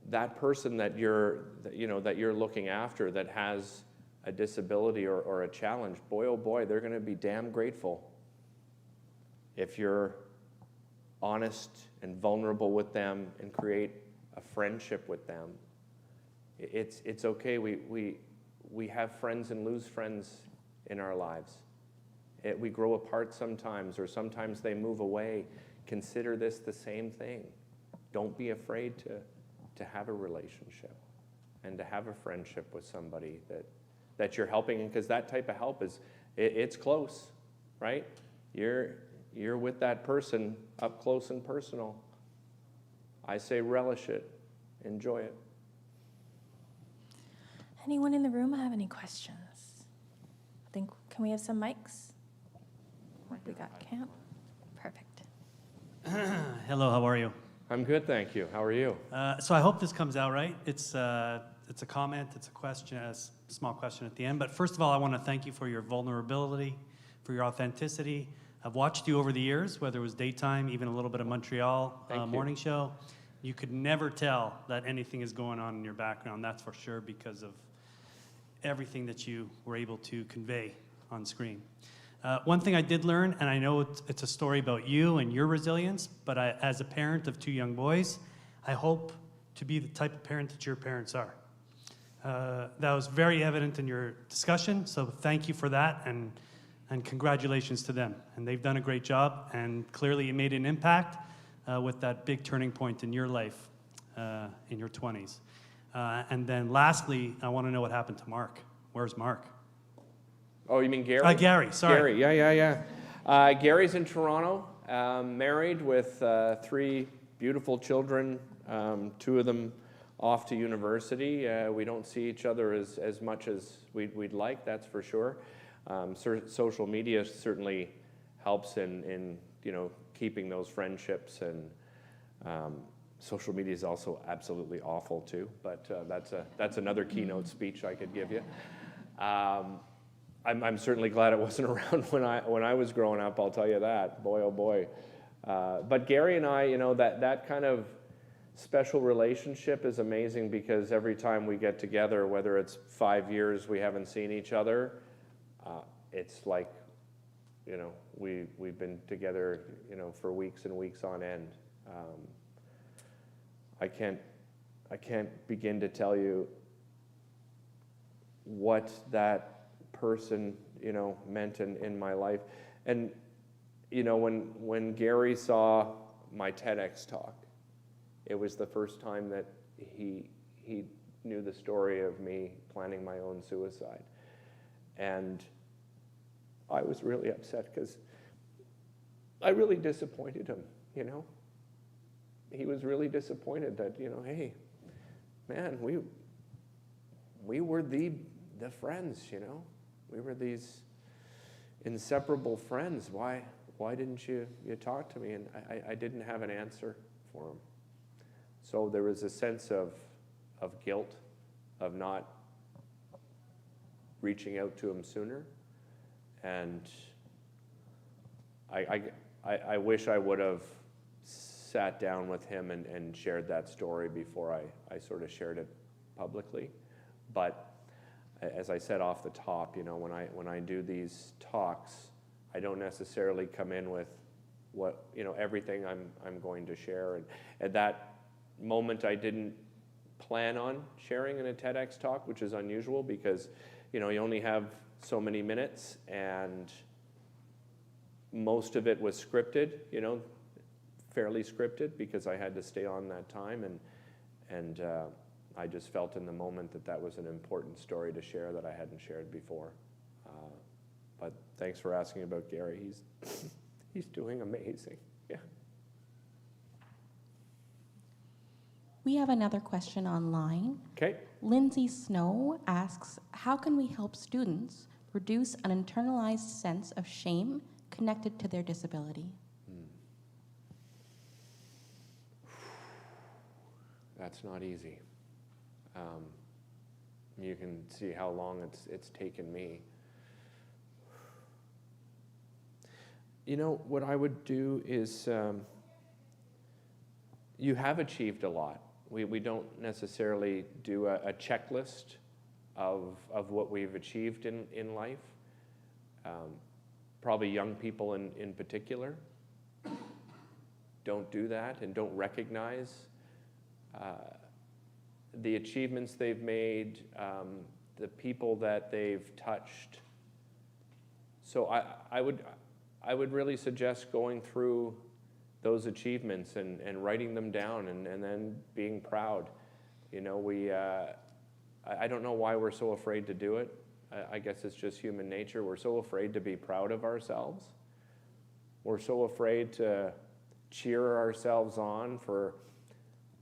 That person that you're looking after that has a disability or a challenge, boy, oh boy, they're going to be damn grateful if you're honest and vulnerable with them and create a friendship with them. It's okay. We have friends and lose friends in our lives. We grow apart sometimes, or sometimes they move away. Consider this the same thing. Don't be afraid to have a relationship and to have a friendship with somebody that you're helping, because that type of help it's close, right? You're with that person up close and personal. I say relish it, enjoy it. Anyone in the room have any questions? Can we have some mics? We got Camp. Perfect. Hello, how are you? I'm good, thank you. How are you? So I hope this comes out right. It's a comment, it's a question, a small question at the end. But first of all, I want to thank you for your vulnerability, for your authenticity. I've watched you over the years, whether it was daytime, even a little bit of Montreal morning show. You could never tell that anything is going on in your background, that's for sure, because of everything that you were able to convey on screen. One thing I did learn, and I know it's a story about you and your resilience, but as a parent of 2 young boys, I hope to be the type of parent that your parents are. That was very evident in your discussion, so thank you for that, and congratulations to them. And they've done a great job, and clearly it made an impact with that big turning point in your life, in your 20s. And then lastly, I want to know what happened to Mark. Where's Mark? Oh, you mean Gary? Gary, sorry. Gary, yeah. Gary's in Toronto, married with 3 beautiful children, 2 of them off to university. We don't see each other as much as we'd like, that's for sure. Social media certainly helps in keeping those friendships, and social media is also absolutely awful too, but that's another keynote speech I could give you. I'm certainly glad it wasn't around when I was growing up, I'll tell you that. Boy, oh boy. But Gary and I, that kind of special relationship is amazing, because every time we get together, whether it's 5 years we haven't seen each other, it's like, we've been together, for weeks and weeks on end. I can't begin to tell you what that person, meant in my life. And, when Gary saw my TEDx talk, it was the first time that he knew the story of me planning my own suicide. And I was really upset because I really disappointed him, He was really disappointed that, hey, man, we were the friends, We were these inseparable friends. Why didn't you talk to me? And I didn't have an answer for him. So there was a sense of of guilt of not reaching out to him sooner. And I wish I would have sat down with him and shared that story before I sort of shared it publicly. But as I said off the top, you know, when I do these talks, I don't necessarily come in with what, you know, everything I'm going to share. And at that moment, I didn't plan on sharing in a TEDx talk, which is unusual because, you know, you only have so many minutes, and most of it was scripted, you know, fairly scripted, because I had to stay on that time, and I just felt in the moment that was an important story to share that I hadn't shared before. But thanks for asking about Gary. He's doing amazing. Yeah. We have another question online. Okay. Lindsay Snow asks, how can we help students reduce an internalized sense of shame connected to their disability? That's not easy. You can see how long it's taken me. You know, what I would do is, you have achieved a lot. We don't necessarily do a checklist of what we've achieved in life. Probably young people in particular don't do that and don't recognize the achievements they've made, the people that they've touched. So I would really suggest going through those achievements and writing them down and then being proud. You know, I don't know why we're so afraid to do it. I guess it's just human nature. We're so afraid to be proud of ourselves. We're so afraid to cheer ourselves on for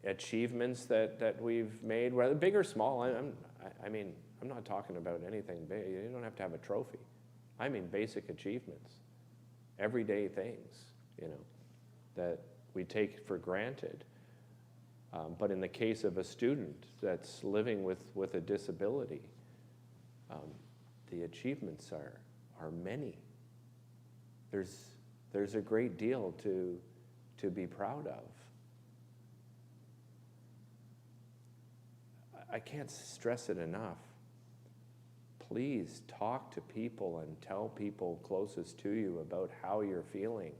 achievements that we've made, whether big or small. I mean, I'm not talking about anything big. You don't have to have a trophy. I mean basic achievements, everyday things, you know, that we take for granted. But in the case of a student that's living with a disability, the achievements are many. There's a great deal to be proud of. I can't stress it enough. Please talk to people and tell people closest to you about how you're feeling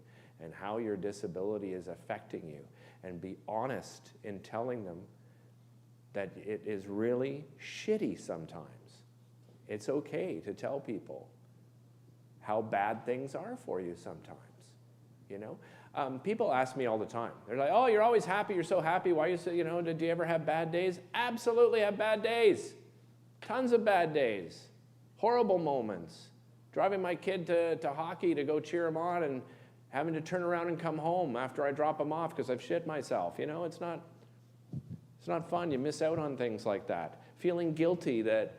and how your disability is affecting you, and be honest in telling them that it is really shitty sometimes. It's okay to tell people how bad things are for you sometimes, you know? People ask me all the time. They're like, oh, you're always happy, you're so happy, why are you so, you know, did you ever have bad days? Absolutely have bad days. Tons of bad days. Horrible moments. Driving my kid to hockey to go cheer him on and having to turn around and come home after I drop him off because I've shit myself. You know, it's not fun. You miss out on things like that. Feeling guilty that,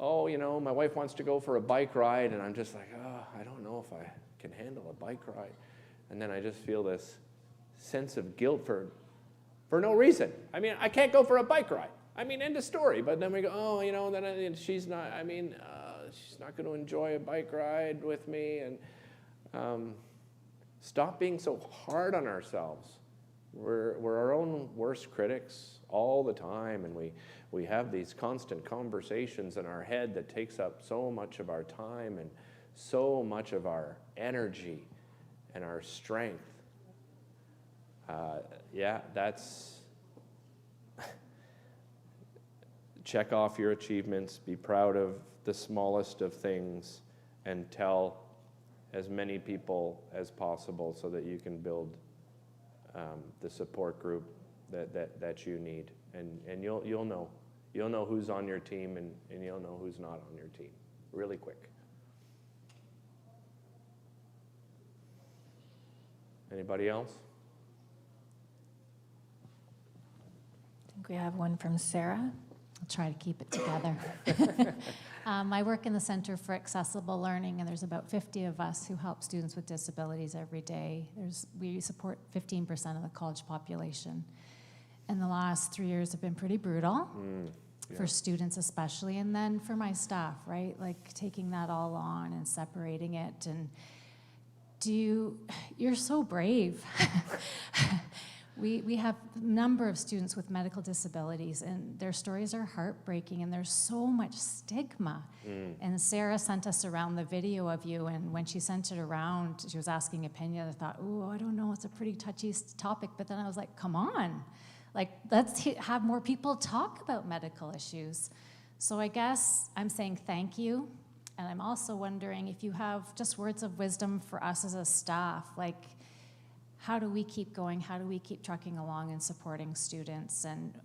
oh, you know, my wife wants to go for a bike ride, and I'm just like, oh, I don't know if I can handle a bike ride. And then I just feel this sense of guilt for no reason. I mean, I can't go for a bike ride. I mean, end of story. But then we go, oh, you know, then she's not going to enjoy a bike ride with me. And stop being so hard on ourselves. We're our own worst critics all the time, and we have these constant conversations in our head that takes up so much of our time and so much of our energy and our strength. That's check off your achievements, be proud of the smallest of things, and tell as many people as possible so that you can build the support group that you need. And you'll know who's on your team and you'll know who's not on your team really quick. Anybody else? I think we have one from Sarah. I'll try to keep it together. I work in the Center for Accessible Learning, and there's about 50 of us who help students with disabilities every day. We support 15% of the college population. And the last 3 years have been pretty brutal for students especially, and then for my staff, right? Like taking that all on and separating it. And you're so brave. We have a number of students with medical disabilities, and their stories are heartbreaking, and there's so much stigma. And Sarah sent us around the video of you, and when she sent it around, she was asking opinion. I thought, oh, I don't know, it's a pretty touchy topic. But then I was like, come on, like let's have more people talk about medical issues. So I guess I'm saying thank you, and I'm also wondering if you have just words of wisdom for us as a staff, like, how do we keep going? How do we keep trucking along and supporting students? And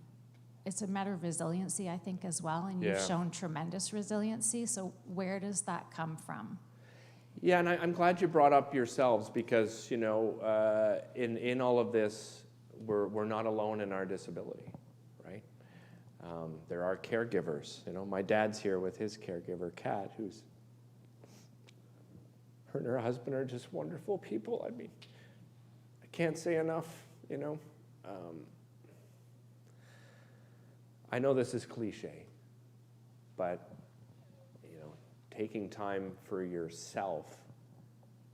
it's a matter of resiliency, I think, as well. And you've shown tremendous resiliency. So where does that come from? Yeah, and I'm glad you brought up yourselves, because, you know, in all of this, we're not alone in our disability, right? There are caregivers. You know, my dad's here with his caregiver, Kat, who's, her and her husband are just wonderful people. I mean, can't say enough, you know. I know this is cliche, but, you know, taking time for yourself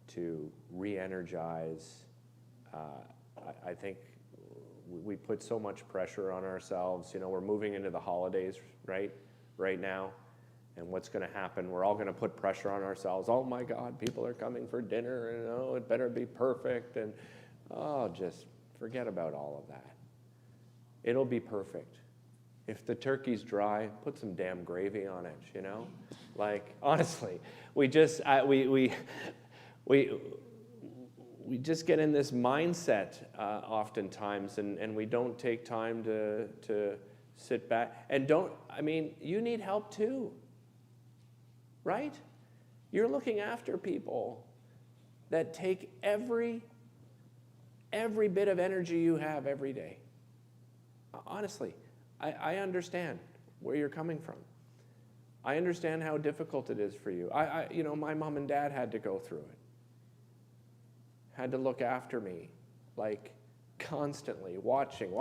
to re-energize, I think we put so much pressure on ourselves. You know, we're moving into the holidays, right now. And what's going to happen? We're all going to put pressure on ourselves. Oh my God, people are coming for dinner, and oh, it better be perfect. And oh, just forget about all of that. It'll be perfect. If the turkey's dry, put some damn gravy on it, you know? Like, honestly, we just get in this mindset oftentimes, and we don't take time to sit back. And you need help too, right? You're looking after people that take every bit of energy you have every day. Honestly, I understand where you're coming from. I understand how difficult it is for you. You know, my mom and dad had to go through it. Had to look after me, like constantly, watching.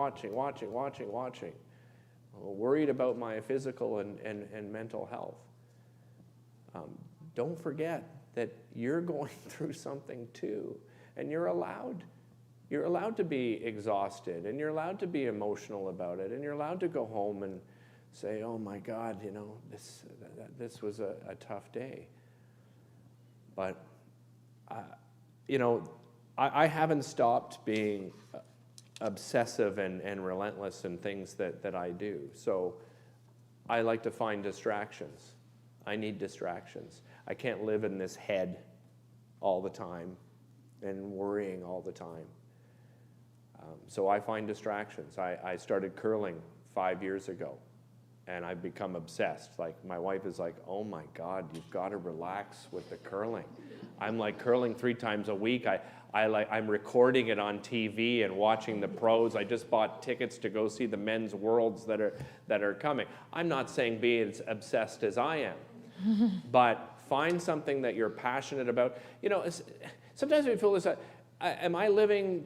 Worried about my physical and mental health. Don't forget that you're going through something too, and you're allowed to be exhausted, and you're allowed to be emotional about it, and you're allowed to go home and say, oh my God, you know, this was a tough day. But, you know, I haven't stopped being obsessive and relentless in things that I do. So I like to find distractions. I need distractions. I can't live in this head all the time and worrying all the time. So I find distractions. I started curling 5 years ago, and I've become obsessed. Like, my wife is like, oh my God, you've got to relax with the curling. I'm like curling 3 times a week. I'm recording it on TV and watching the pros. I just bought tickets to go see the men's worlds that are coming. I'm not saying be as obsessed as I am, but find something that you're passionate about. You know, sometimes we feel this, am I living,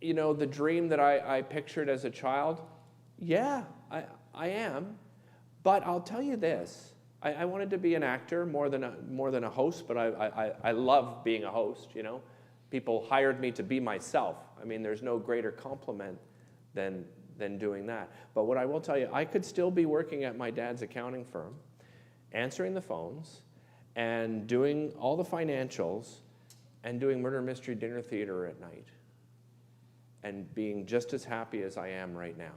you know, the dream that I pictured as a child? Yeah, I am. But I'll tell you this, I wanted to be an actor more than a host, but I love being a host, you know. People hired me to be myself. I mean, there's no greater compliment than doing that. But what I will tell you, I could still be working at my dad's accounting firm, answering the phones, and doing all the financials, and doing murder mystery dinner theater at night, and being just as happy as I am right now,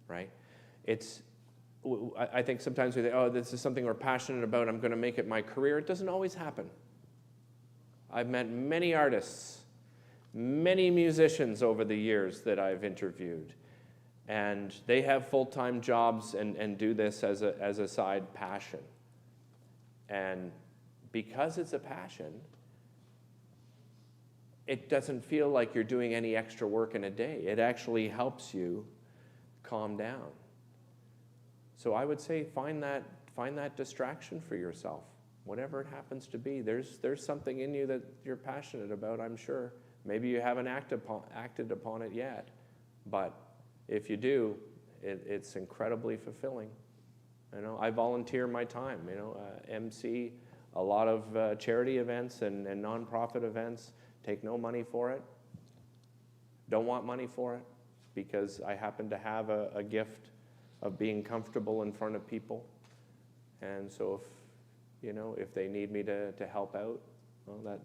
right? I think sometimes we think, oh, this is something we're passionate about, I'm going to make it my career. It doesn't always happen. I've met many artists, many musicians over the years that I've interviewed, and they have full-time jobs and do this as a side passion. And because it's a passion, it doesn't feel like you're doing any extra work in a day. It actually helps you calm down. So I would say find that distraction for yourself, whatever it happens to be. There's something in you that you're passionate about, I'm sure. Maybe you haven't acted upon it yet, but if you do, it's incredibly fulfilling. You know, I volunteer my time, you know, MC a lot of charity events and nonprofit events, take no money for it, don't want money for it, because I happen to have a gift of being comfortable in front of people. And so if they need me to help out, well,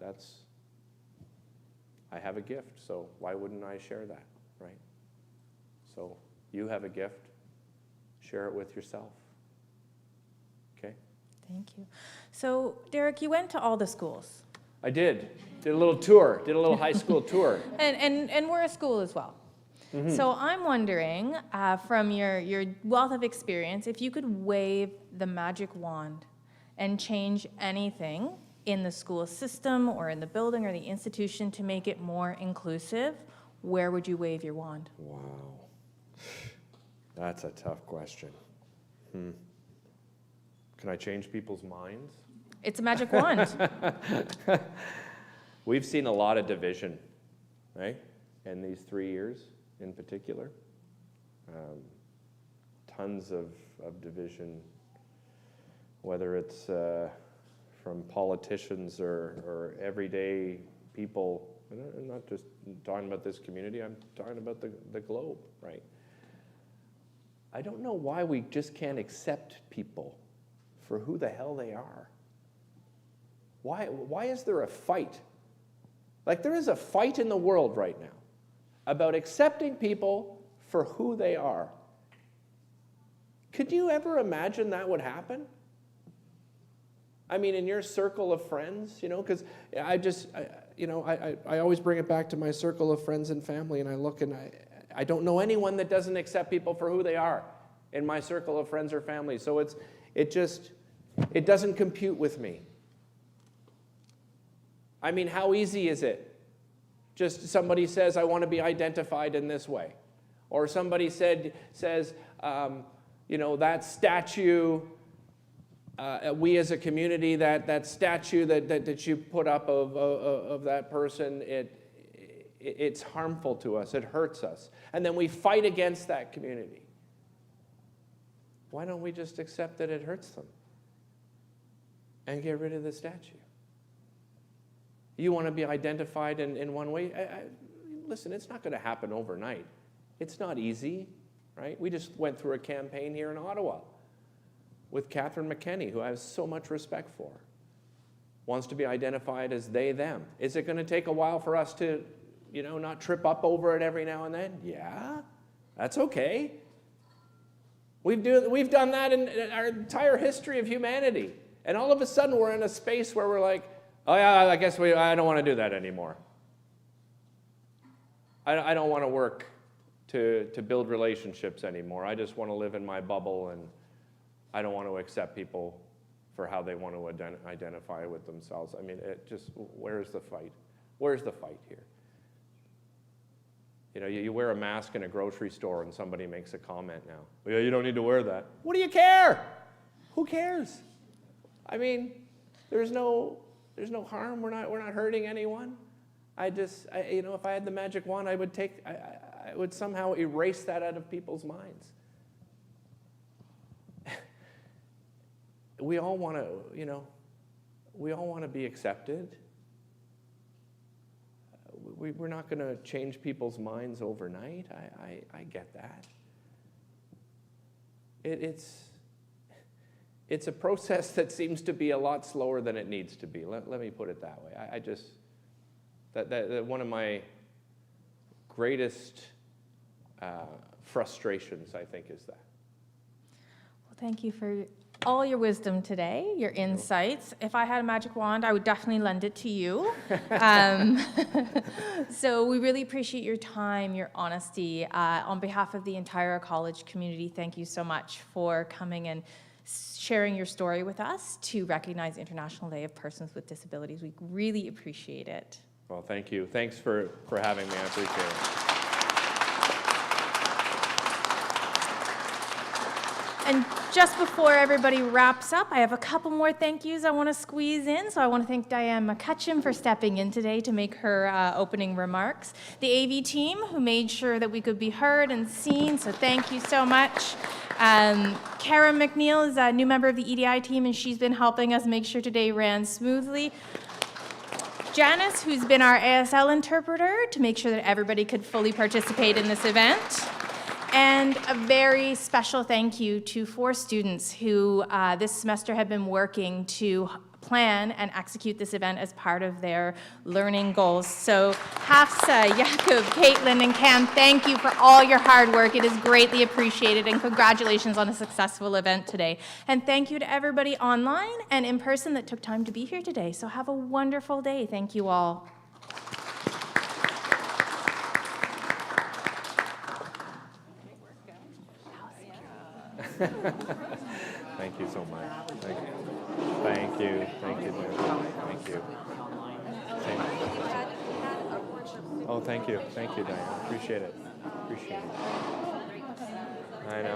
I have a gift, so why wouldn't I share that, right? So you have a gift, share it with yourself. Okay? Thank you. So, Derick, you went to all the schools. I did a little tour, did a little high school tour. And we're a school as well. Mm-hmm. So I'm wondering, from your wealth of experience, if you could wave the magic wand and change anything in the school system or in the building or the institution to make it more inclusive, where would you wave your wand? Wow. That's a tough question. Can I change people's minds? It's a magic wand. We've seen a lot of division, right? In these 3 years in particular. Tons of division, whether it's from politicians or everyday people. I'm not just talking about this community, I'm talking about the globe, right? I don't know why we just can't accept people for who the hell they are. Why is there a fight? Like, there is a fight in the world right now about accepting people for who they are. Could you ever imagine that would happen? I mean, in your circle of friends, because I always bring it back to my circle of friends and family, and I look and I don't know anyone that doesn't accept people for who they are in my circle of friends or family. So it doesn't compute with me. I mean, how easy is it? Just somebody says, I want to be identified in this way. Or somebody says, that statue, we as a community, that statue that you put up of that person, it's harmful to us, it hurts us. And then we fight against that community. Why don't we just accept that it hurts them and get rid of the statue? You want to be identified in one way? Listen, it's not going to happen overnight. It's not easy, right? We just went through a campaign here in Ottawa with Catherine McKenney, who I have so much respect for. Wants to be identified as they, them. Is it going to take a while for us to, not trip up over it every now and then? Yeah, that's okay. We've done that in our entire history of humanity. And all of a sudden we're in a space where we're like, oh yeah, I guess I don't want to do that anymore. I don't want to work to build relationships anymore. I just want to live in my bubble, and I don't want to accept people for how they want to identify with themselves. I mean, where's the fight? Where's the fight here? You wear a mask in a grocery store and somebody makes a comment now. Well, you don't need to wear that. What do you care? Who cares? I mean, there's no harm. We're not hurting anyone. If I had the magic wand, I would somehow erase that out of people's minds. We all want to be accepted. We're not going to change people's minds overnight. I get that. It's a process that seems to be a lot slower than it needs to be. Let me put it that way. That one of my greatest frustrations, I think, is that. Well, thank you for all your wisdom today, your insights. If I had a magic wand, I would definitely lend it to you. So we really appreciate your time, your honesty. On behalf of the entire college community, thank you so much for coming and sharing your story with us to recognize International Day of Persons with Disabilities. We really appreciate it. Well, thank you. Thanks for having me. I appreciate it. And just before everybody wraps up, I have a couple more thank yous I want to squeeze in. So I want to thank Diane McCutcheon for stepping in today to make her opening remarks. The AV team who made sure that we could be heard and seen, so thank you so much. Kara McNeil is a new member of the EDI team, and she's been helping us make sure today ran smoothly. Janice, who's been our ASL interpreter to make sure that everybody could fully participate in this event. And a very special thank you to 4 students who this semester have been working to plan and execute this event as part of their learning goals. So Hafsa, Jakob, Caitlin, and Cam, thank you for all your hard work. It is greatly appreciated, and congratulations on a successful event today. And thank you to everybody online and in person that took time to be here today. So have a wonderful day. Thank you all. Thank you so much. Thank you. Thank you. Thank you. Thank you. Oh, thank you. Thank you, Diane. Appreciate it. Appreciate it. I know.